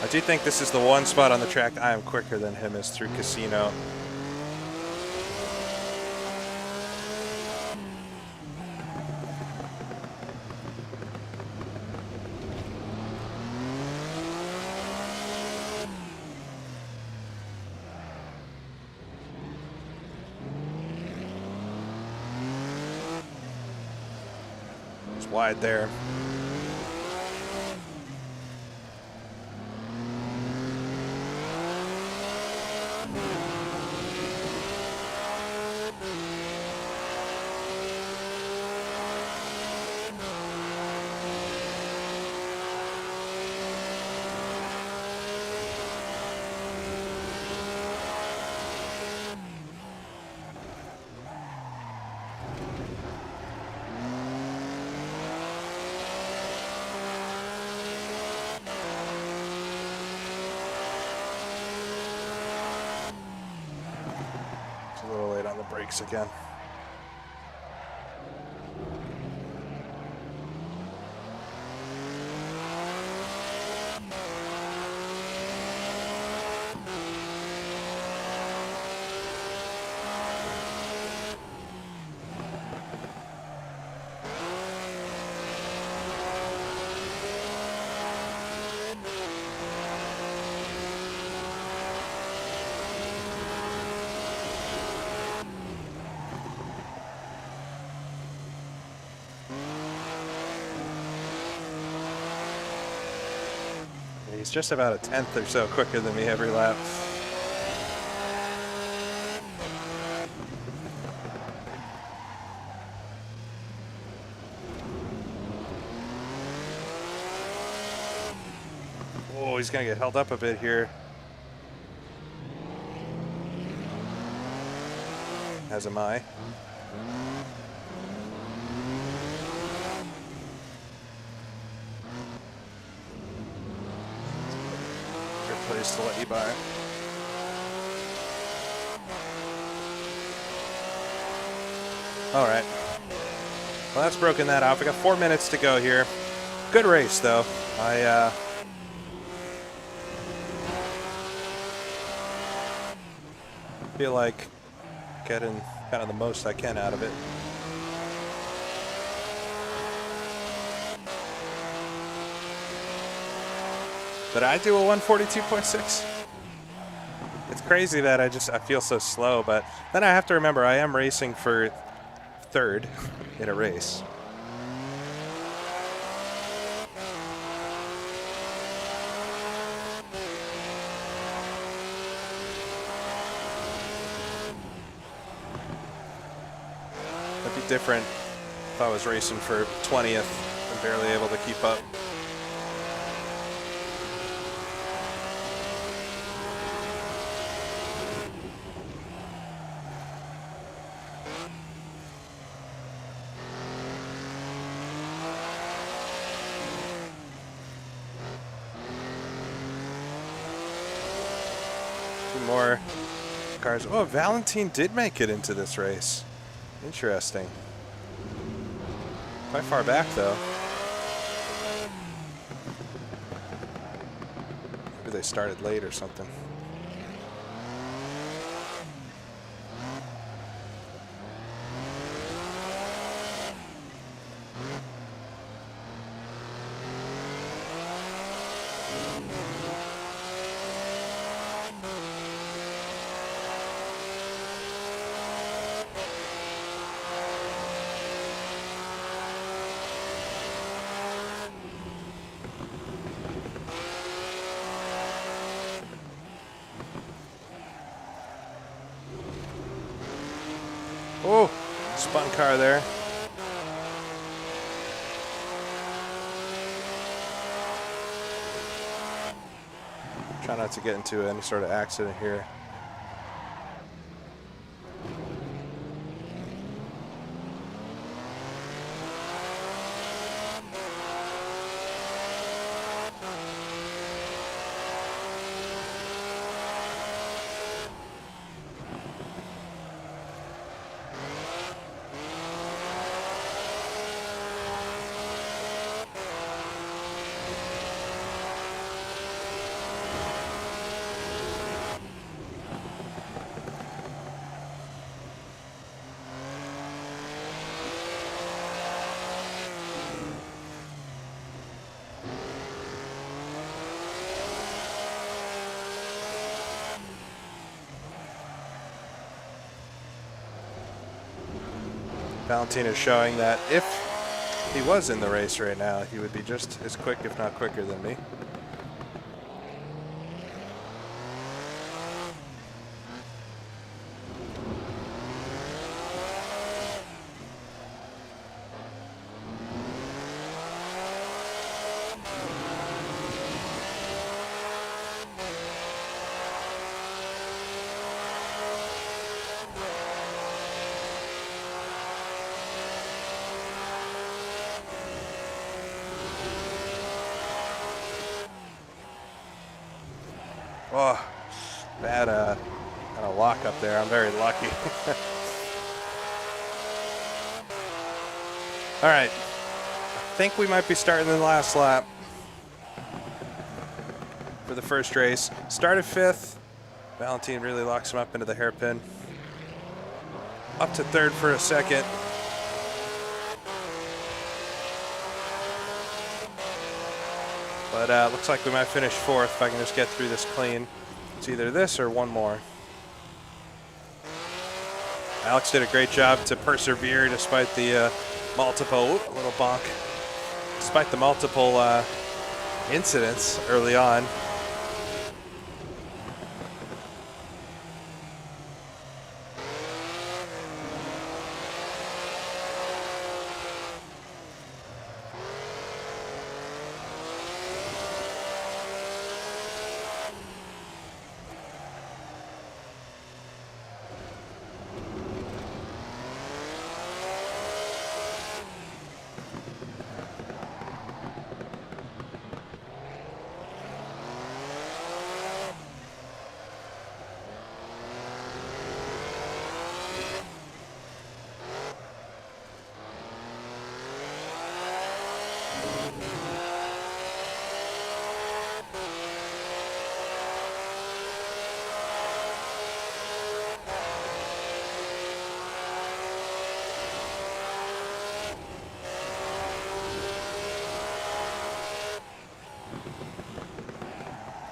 I do think this is the one spot on the track I am quicker than him is through Casino. It's wide there. A little late on the brakes again. He's just about a tenth or so quicker than me every lap. Oh, he's gonna get held up a bit here. As am I. place to let you by. All right. Well, that's broken that off. We got 4 minutes to go here. Good race, though. I feel like getting kind of the most I can out of it. But I do a 142.6. It's crazy that I feel so slow, but then I have to remember I am racing for third in a race. It'd be different if I was racing for 20th and barely able to keep up. More cars. Oh, Valentine did make it into this race. Interesting. Quite far back, though. Maybe they started late or something. Oh, spun car there. Try not to get into any sort of accident here. Valentine is showing that if he was in the race right now, he would be just as quick, if not quicker, than me. Oh, bad kind of lock up there. I'm very lucky. All right. I think we might be starting the last lap for the first race. Started 5th. Valentine really locks him up into the hairpin. Up to 3rd for a second. But looks like we might finish 4th if I can just get through this clean. It's either this or one more. Alex did a great job to persevere despite the multiple, a little bonk, despite the multiple incidents early on.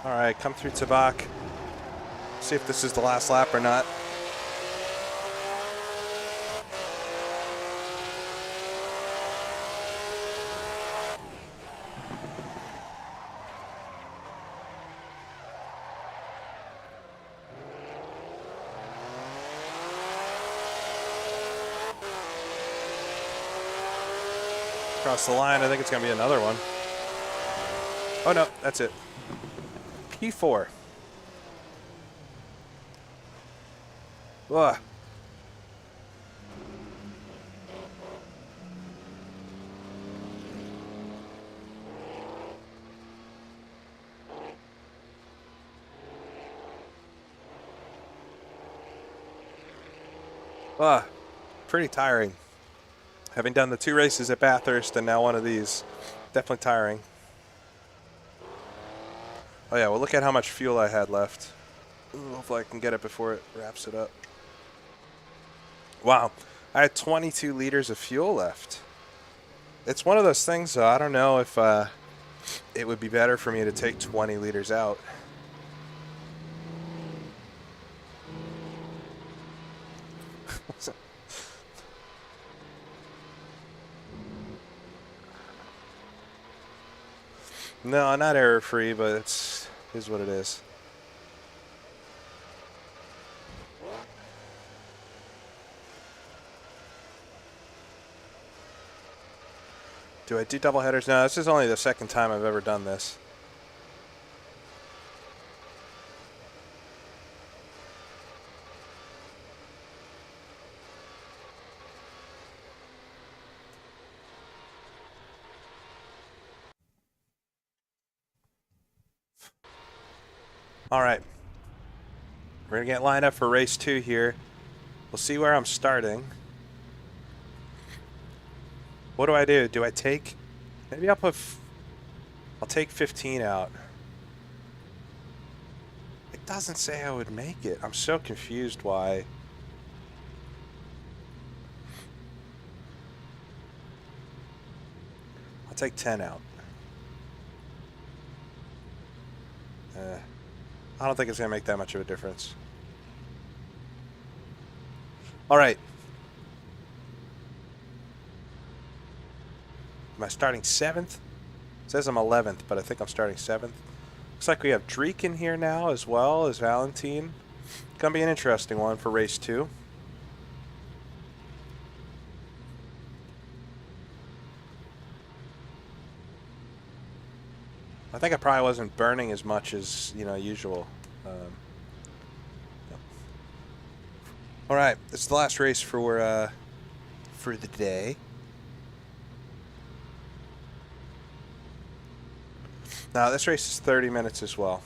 All right, come through Tabak. See if this is the last lap or not. Across the line, I think it's going to be another one. Oh no, that's it. P4. Ugh. Pretty tiring. Having done the 2 races at Bathurst and now one of these, definitely tiring. Oh yeah, well look at how much fuel I had left. Ooh, hopefully I can get it before it wraps it up. Wow, I had 22 liters of fuel left. It's one of those things, though, I don't know if it would be better for me to take 20 liters out. No, not error-free, but it is what it is. Do I do double headers? No, this is only the second time I've ever done this. All right. We're going to get lined up for race 2 here. We'll see where I'm starting. What do I do? Do I take... Maybe I'll take 15 out. It doesn't say I would make it. I'm so confused why. I'll take 10 out. I don't think it's going to make that much of a difference. All right. Am I starting 7th? It says I'm 11th, but I think I'm starting 7th. Looks like we have Dreek in here now as well as Valentine. Gonna be an interesting one for race 2. I think I probably wasn't burning as much as, usual. All right, this is the last race for the day. Now, this race is 30 minutes as well.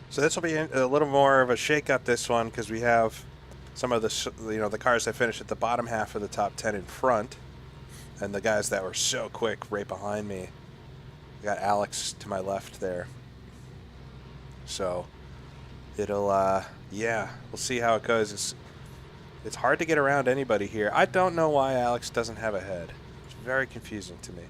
So this will be a little more of a shake-up, this one, because we have some of the cars that finished at the bottom half of the top 10 in front, and the guys that were so quick right behind me. I got Alex to my left there. So it'll, yeah, we'll see how it goes. It's hard to get around anybody here. I don't know why Alex doesn't have a head. It's very confusing to me.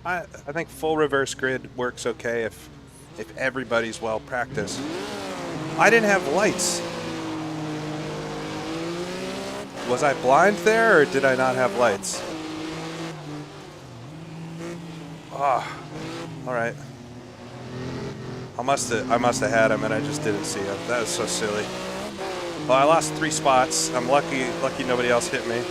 I think full reverse grid works okay if everybody's well practiced. I didn't have lights. Was I blind there, or did I not have lights? Ah, all right. I must have had him, and I just didn't see him. That was so silly. Well, I lost 3 spots. I'm lucky nobody else hit me.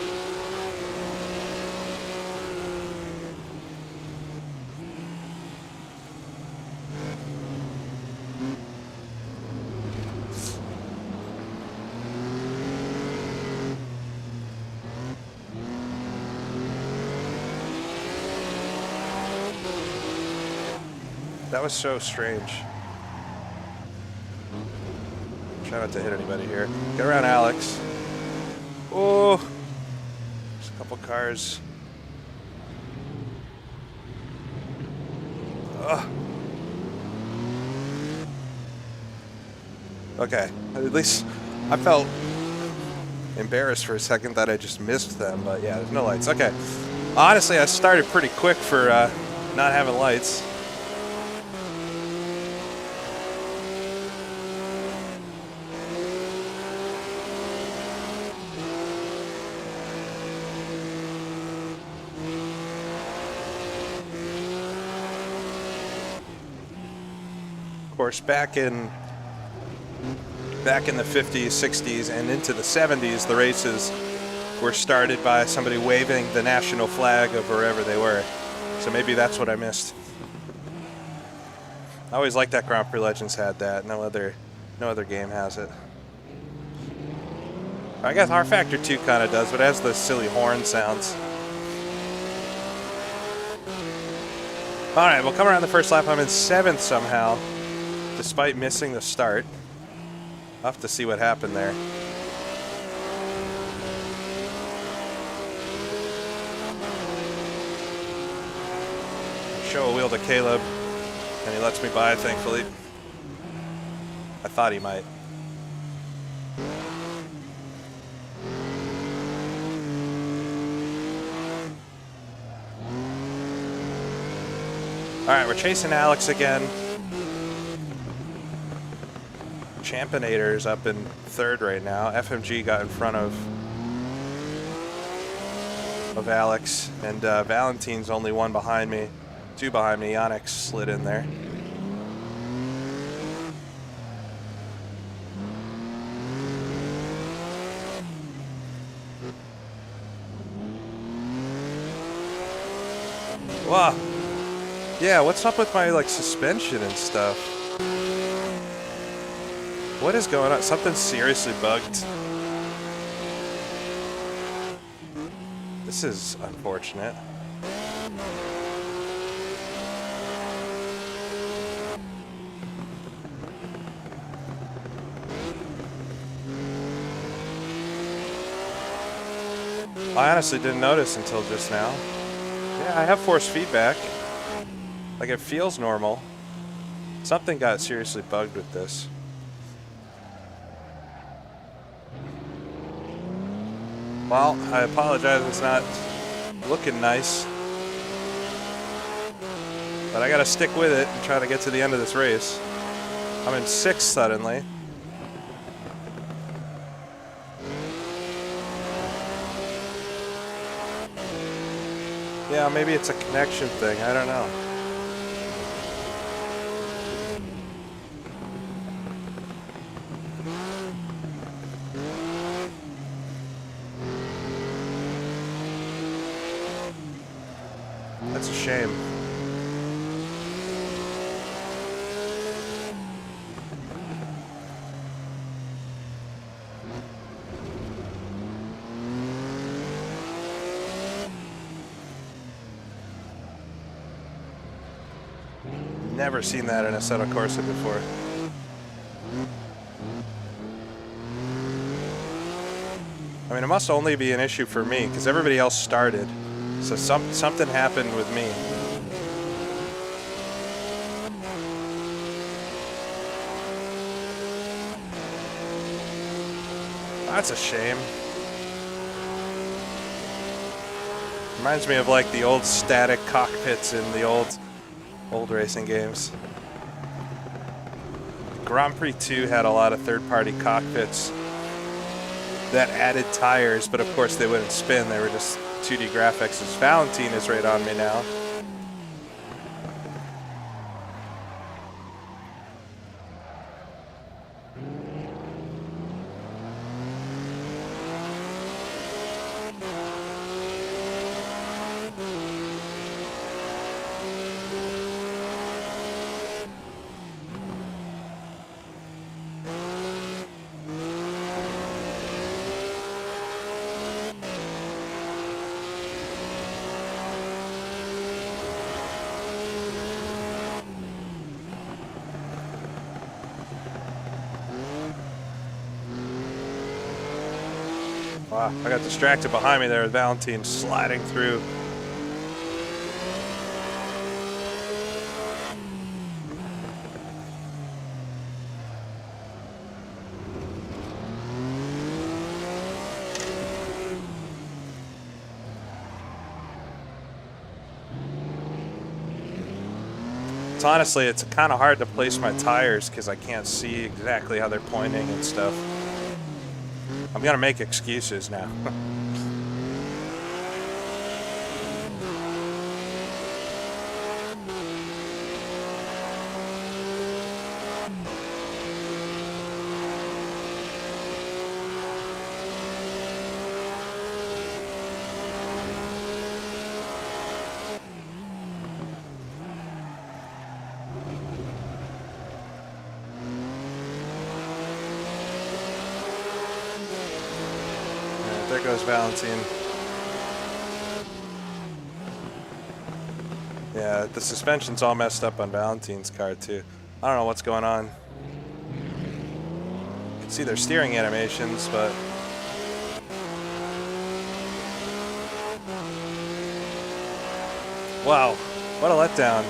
That was so strange. Try not to hit anybody here. Get around Alex. Oh, there's a couple cars. Ugh. Okay, at least I felt embarrassed for a second that I just missed them, but yeah, there's no lights. Okay, honestly, I started pretty quick for not having lights. Of course, back in the 50s, 60s, and into the 70s, the races were started by somebody waving the national flag of wherever they were. So maybe that's what I missed. I always liked that Grand Prix Legends had that. No other game has it. I guess R Factor 2 kind of does, but it has those silly horn sounds. All right, we'll come around the first lap. I'm in 7th somehow, despite missing the start. I'll have to see what happened there. Show a wheel to Caleb, and he lets me by, thankfully. I thought he might. All right, we're chasing Alex again. Championator's up in 3rd right now. FMG got in front of Alex, and Valentine's only 1 behind me, 2 behind me. Yannick slid in there. Wow. Yeah, what's up with my suspension and stuff? What is going on? Something's seriously bugged. This is unfortunate. I honestly didn't notice until just now. Yeah, I have force feedback. It feels normal. Something got seriously bugged with this. Well, I apologize, it's not looking nice. But I gotta stick with it and try to get to the end of this race. I'm in 6th suddenly. Yeah, maybe it's a connection thing, I don't know. That's a shame. Never seen that in Assetto Corsa before. I mean, it must only be an issue for me because everybody else started. So something happened with me. That's a shame. Reminds me of like the old static cockpits in the old racing games. Grand Prix 2 had a lot of third-party cockpits that added tires, but of course they wouldn't spin. They were just 2D graphics. This Valentine is right on me now. Wow, I got distracted behind me there with Valentine sliding through. Honestly, it's kind of hard to place my tires because I can't see exactly how they're pointing and stuff. I'm gonna make excuses now. There goes Valentine. Yeah, the suspension's all messed up on Valentine's car too. I don't know what's going on. You can see their steering animations, but wow, what a letdown.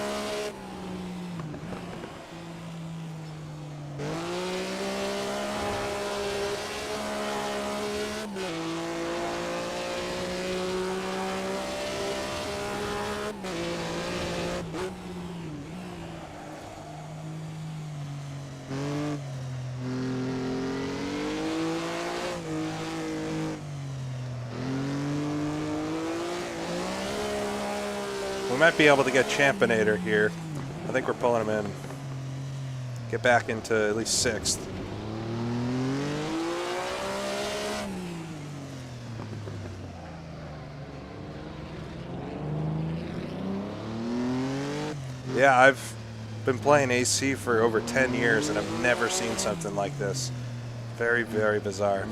We might be able to get Championator here. I think we're pulling him in. Get back into at least 6th. Yeah, I've been playing AC for over 10 years and I've never seen something like this. Very, very bizarre.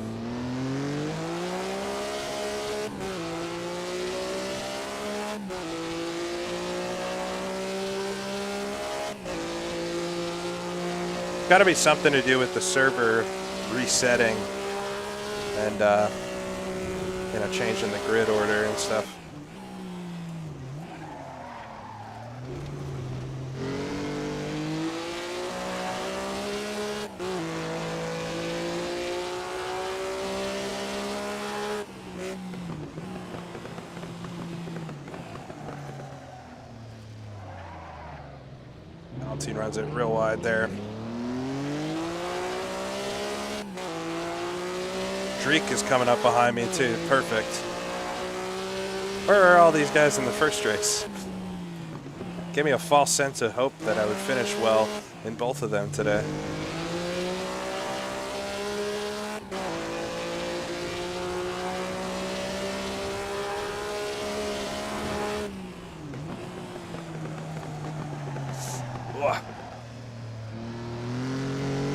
Got to be something to do with the server resetting and you know, changing the grid order and stuff. Valentine runs it real wide there. Dreek is coming up behind me too. Perfect. Where are all these guys in the first race? Gave me a false sense of hope that I would finish well in both of them today.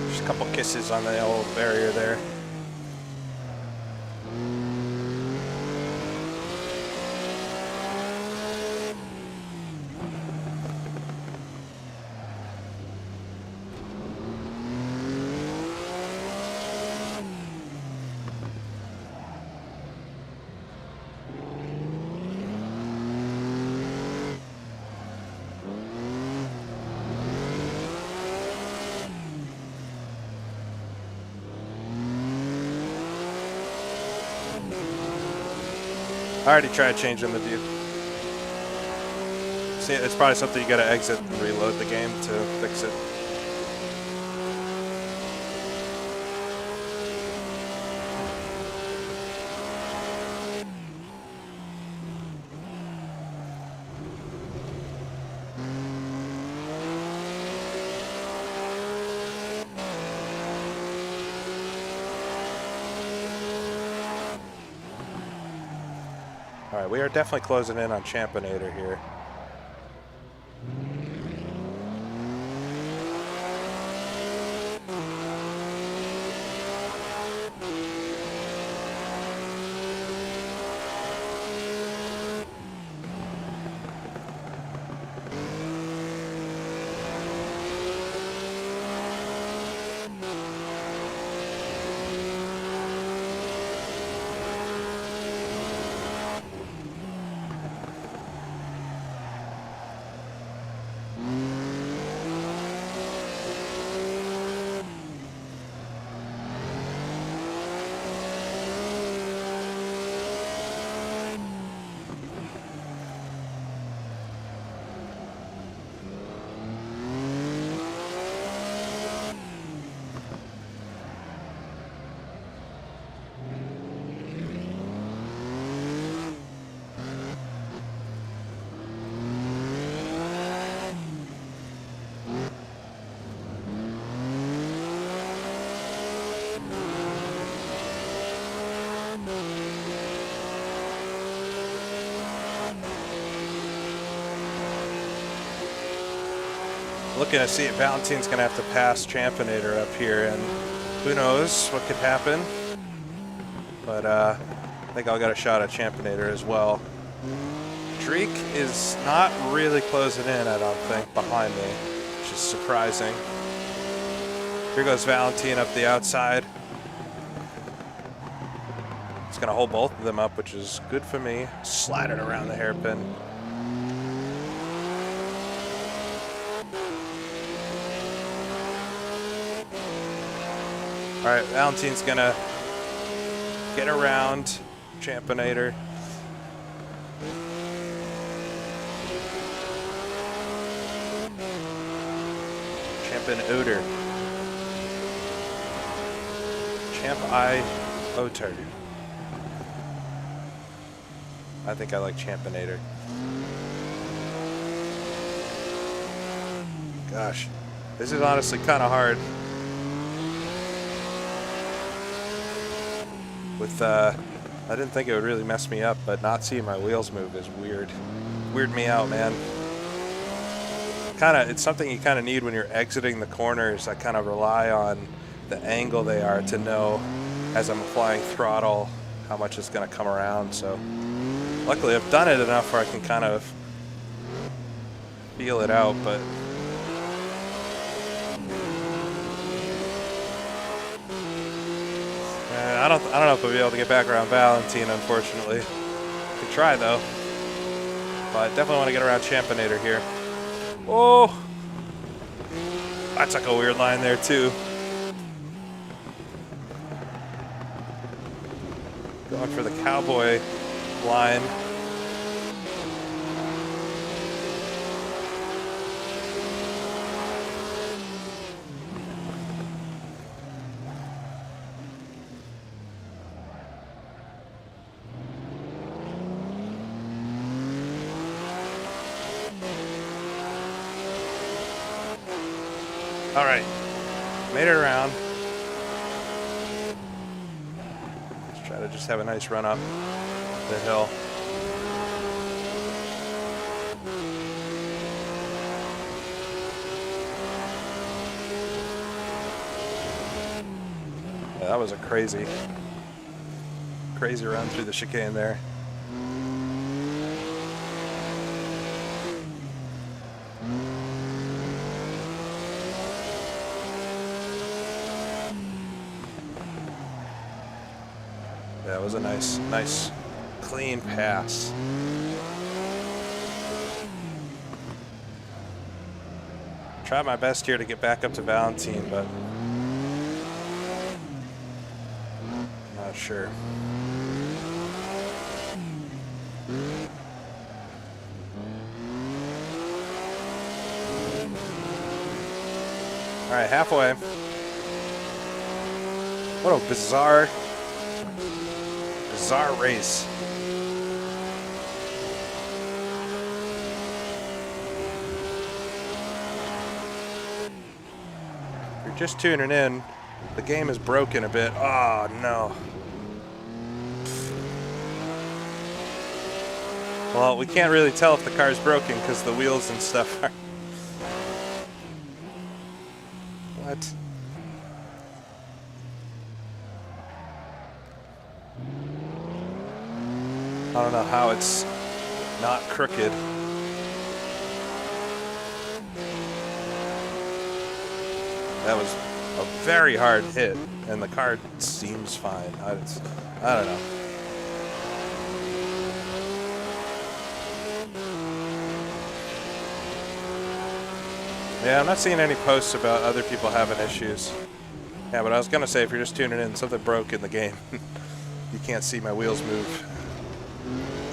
Just a couple kisses on the old barrier there. I already tried changing the view. See, it's probably something you gotta exit and reload the game to fix it. All right, we are definitely closing in on Championator here. Looking to see if Valentine's going to have to pass Championator up here, and who knows what could happen. But I think I'll get a shot at Championator as well. Drake is not really closing in, I don't think, behind me, which is surprising. Here goes Valentine up the outside. It's going to hold both of them up, which is good for me. Slide it around the hairpin. All right, Valentine's gonna get around Championator. Championator. Champ-I-Oter. I think I like Championator. Gosh, this is honestly kind of hard. With, I didn't think it would really mess me up, but not seeing my wheels move is weird. Weirded me out, man. It's something you kind of need when you're exiting the corners. I kind of rely on the angle they are to know as I'm applying throttle how much is going to come around. So luckily I've done it enough where I can kind of feel it out, but I don't know if I'll be able to get back around Valentine, unfortunately. Could try though. But definitely want to get around Championator here. Oh, I took a weird line there too. Going for the cowboy line. All right, made it around. Let's try to just have a nice run up the hill. Yeah, that was a crazy run through the chicane there. That was a nice, clean pass. Tried my best here to get back up to Valentine, but not sure. All right, halfway. What a bizarre race. If you're just tuning in, the game is broken a bit. Oh, no. Well, we can't really tell if the car's broken because the wheels and stuff are... What? I don't know how it's not crooked. That was a very hard hit, and the car seems fine. I don't know. Yeah, I'm not seeing any posts about other people having issues. Yeah, but I was gonna say, if you're just tuning in, something broke in the game. You can't see my wheels move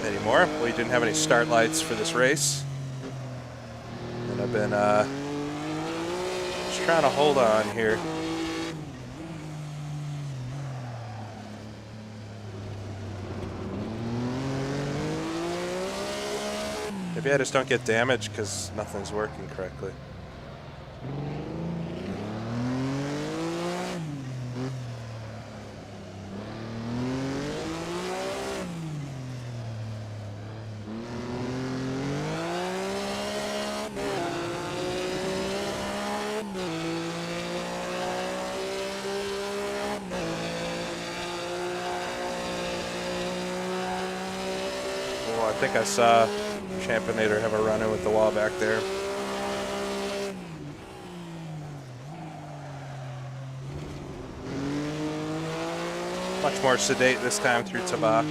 anymore. We didn't have any start lights for this race. And I've been just trying to hold on here. Maybe I just don't get damaged because nothing's working correctly. I think I saw Championator have a run-in with the wall back there. Much more sedate this time through Tabak.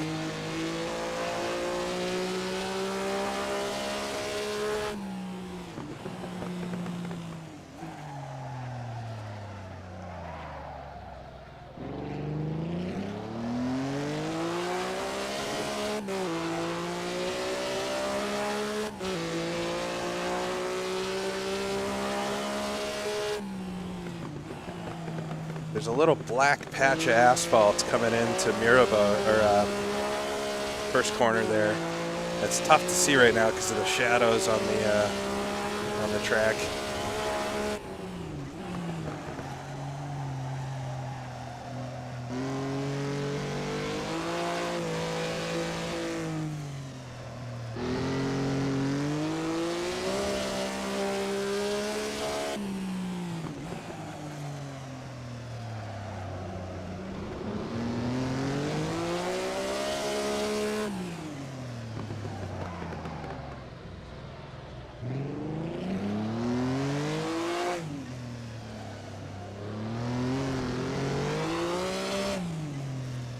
There's a little black patch of asphalt coming into Mirabeau, or first corner there. It's tough to see right now because of the shadows on the track.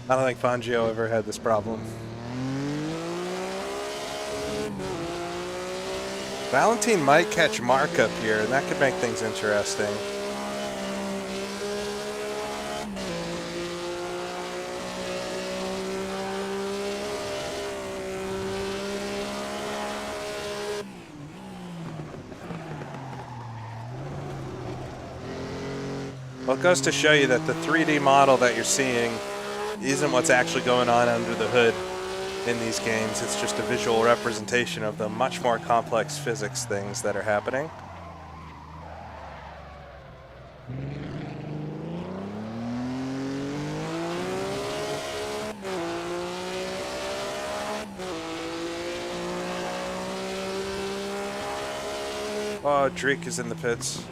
I don't think Fangio ever had this problem. Valentine might catch Mark up here, and that could make things interesting. Well, it goes to show you that the 3D model that you're seeing isn't what's actually going on under the hood in these games. It's just a visual representation of the much more complex physics things that are happening. Oh, Drake is in the pits.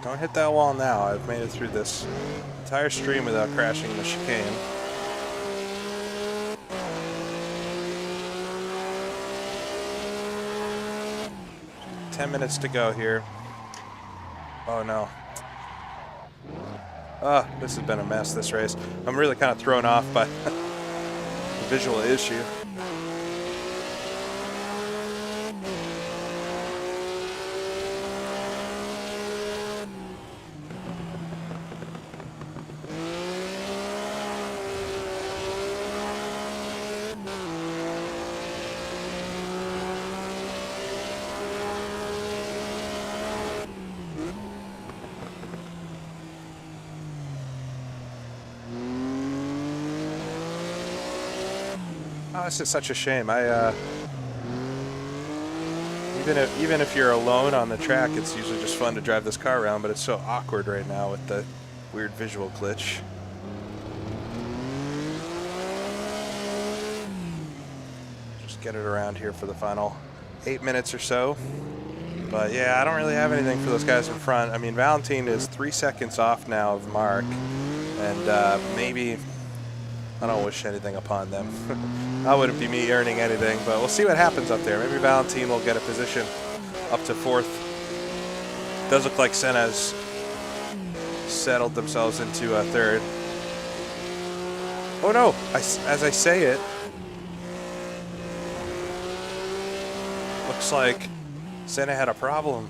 Don't hit that wall now. I've made it through this entire stream without crashing the chicane. Ten minutes to go here. Oh no. This has been a mess, this race. I'm really kind of thrown off by the visual issue. Oh, this is such a shame. Even if you're alone on the track, it's usually just fun to drive this car around, but it's so awkward right now with the weird visual glitch. Just get it around here for the final 8 minutes or so. But yeah, I don't really have anything for those guys in front. I mean, Valentine is 3 seconds off now of Mark, and maybe I don't wish anything upon them. That wouldn't be me earning anything, but we'll see what happens up there. Maybe Valentine will get a position up to 4th. Does look like Senna's settled themselves into 3rd. Oh no, as I say it, looks like Senna had a problem.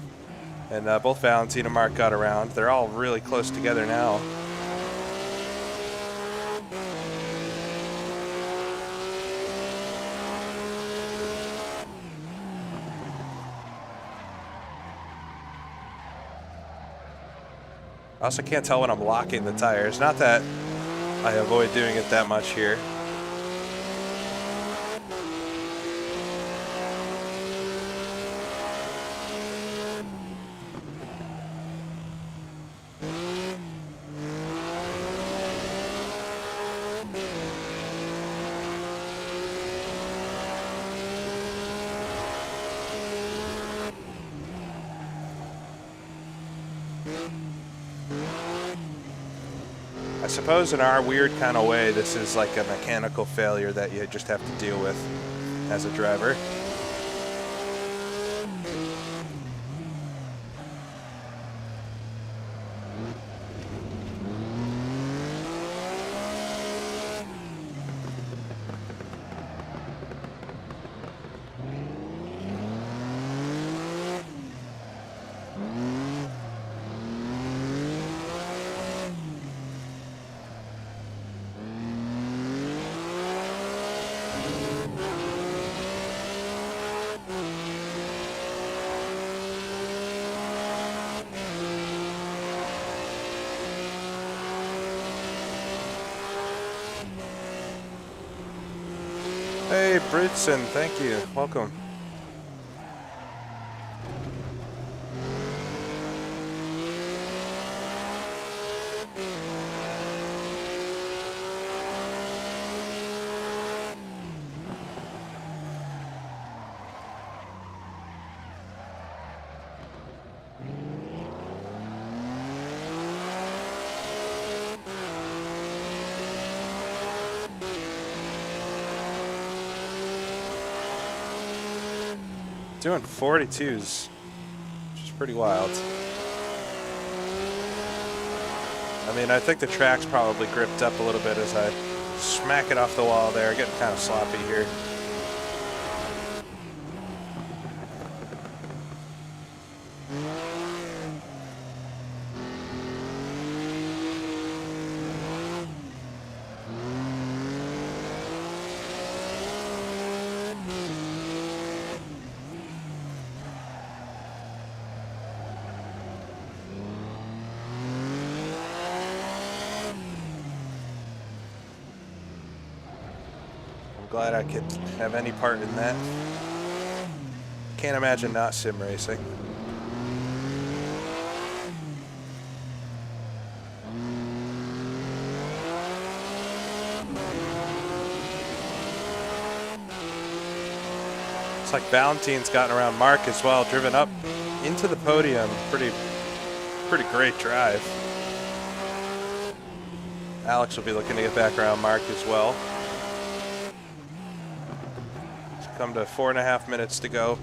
And both Valentine and Mark got around. They're all really close together now. I also can't tell when I'm locking the tires. Not that I avoid doing it that much here. I suppose in our weird kind of way, this is like a mechanical failure that you just have to deal with as a driver. Hey, Britson, thank you. Welcome. Doing 42s, which is pretty wild. I mean, I think the track's probably gripped up a little bit as I smack it off the wall there, getting kind of sloppy here. Glad I could have any part in that. Can't imagine not sim racing. Looks like Valentine's gotten around Mark as well, driven up into the podium. Pretty great drive. Alex will be looking to get back around Mark as well. It's come to 4.5 minutes to go.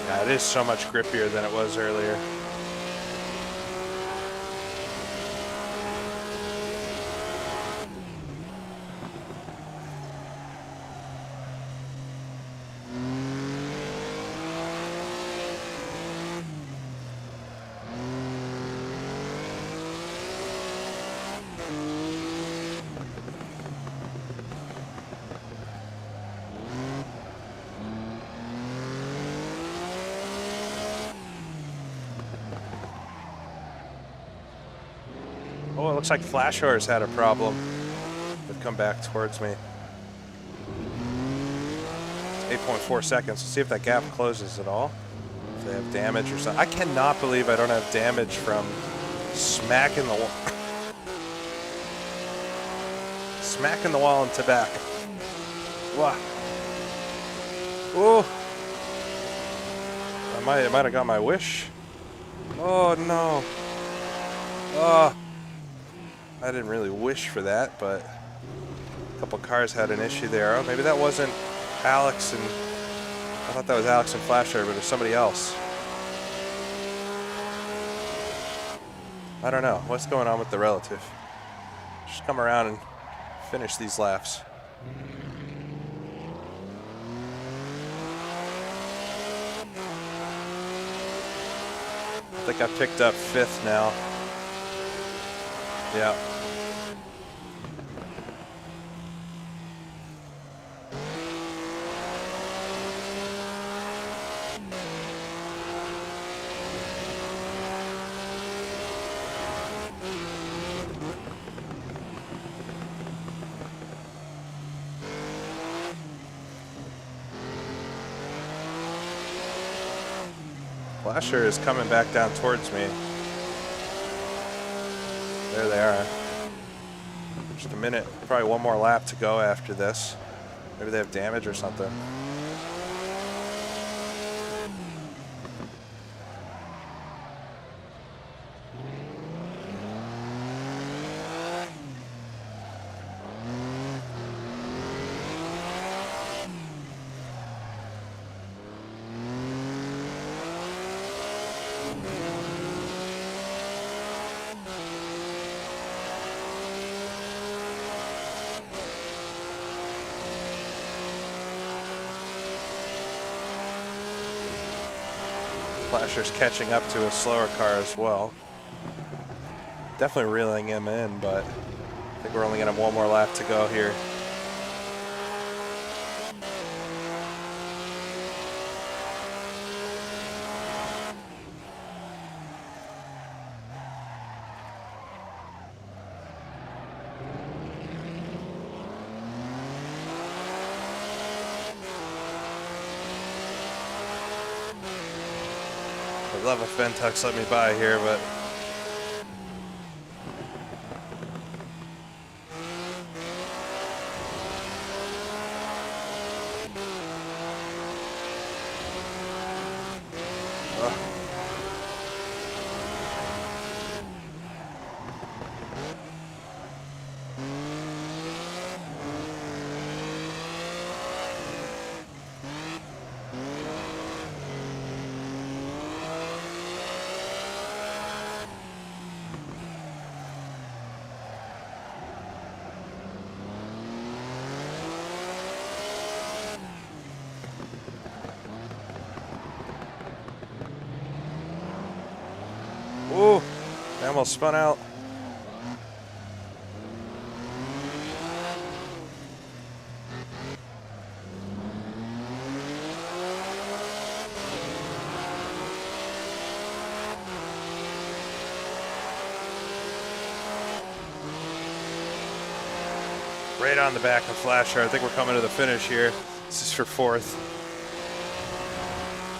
Yeah, it is so much grippier than it was earlier. Oh, it looks like Flashor's had a problem. They've come back towards me. It's 8.4 seconds. Let's see if that gap closes at all. If they have damage or something. I cannot believe I don't have damage from smacking the wall. Smacking the wall into back. Wow. Oh. I might have got my wish. Oh, no. Oh. I didn't really wish for that, but a couple cars had an issue there. Oh, maybe that wasn't Alex and... I thought that was Alex and Flasher, but it was somebody else. I don't know. What's going on with the relative? Just come around and finish these laps. I think I picked up 5th now. Yeah. Flasher is coming back down towards me. There they are. Just a minute, probably one more lap to go after this. Maybe they have damage or something. Flasher's catching up to a slower car as well. Definitely reeling him in, but I think we're only going to have one more lap to go here. I'd love if Ventux let me by here, but ooh, I almost spun out. Right on the back of Flasher. I think we're coming to the finish here. This is for 4th.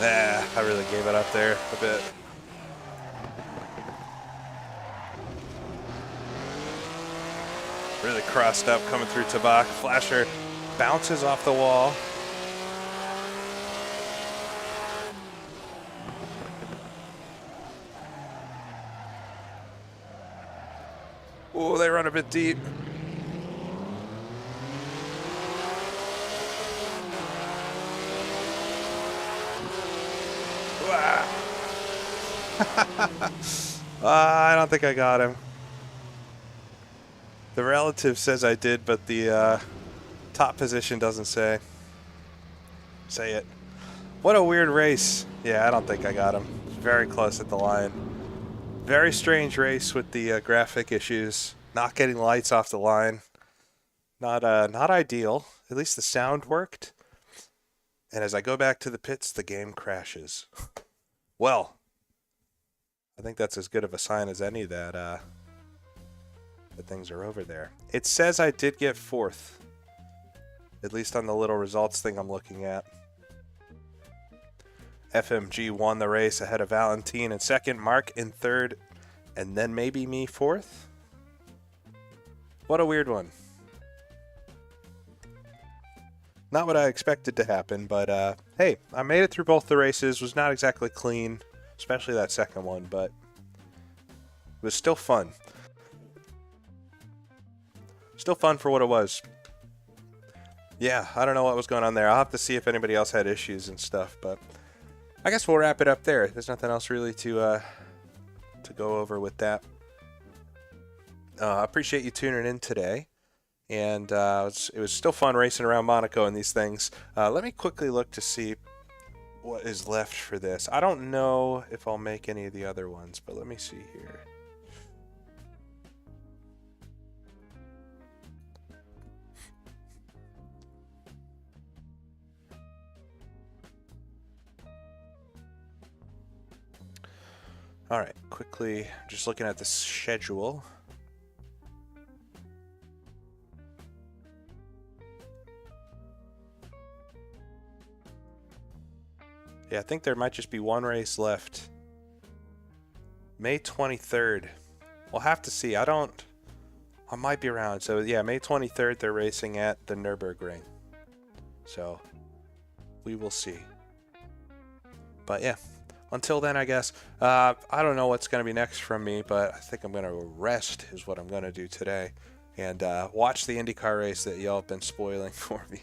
I really gave it up there a bit. Really crossed up coming through Tabak. Flasher bounces off the wall. Oh, they run a bit deep. I don't think I got him. The relative says I did, but the top position doesn't say. Say it. What a weird race. Yeah, I don't think I got him. Very close at the line. Very strange race with the graphic issues. Not getting lights off the line. Not ideal. At least the sound worked. And as I go back to the pits, the game crashes. Well, I think that's as good of a sign as any that things are over there. It says I did get 4th. At least on the little results thing I'm looking at. FMG won the race ahead of Valentine in 2nd, Mark in 3rd, and then maybe me 4th? What a weird one. Not what I expected to happen, but hey, I made it through both the races. Was not exactly clean, especially that second one, but it was still fun. Still fun for what it was. Yeah, I don't know what was going on there. I'll have to see if anybody else had issues and stuff, but I guess we'll wrap it up there. There's nothing else really to go over with that. I appreciate you tuning in today. And it was still fun racing around Monaco and these things. Let me quickly look to see what is left for this. I don't know if I'll make any of the other ones, but let me see here. All right, quickly, just looking at the schedule. Yeah, I think there might just be one race left. May 23rd. We'll have to see. I might be around. So, yeah, May 23rd, they're racing at the Nürburgring. So, we will see. But, yeah, until then, I guess. I don't know what's going to be next from me, but I think I'm going to rest is what I'm going to do today. And watch the IndyCar race that y'all have been spoiling for me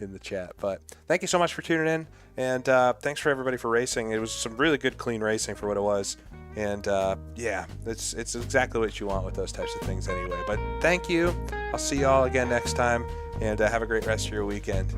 in the chat. But thank you so much for tuning in. And thanks for everybody for racing. It was some really good, clean racing for what it was. And yeah, it's exactly what you want with those types of things anyway. But thank you. I'll see y'all again next time. And have a great rest of your weekend.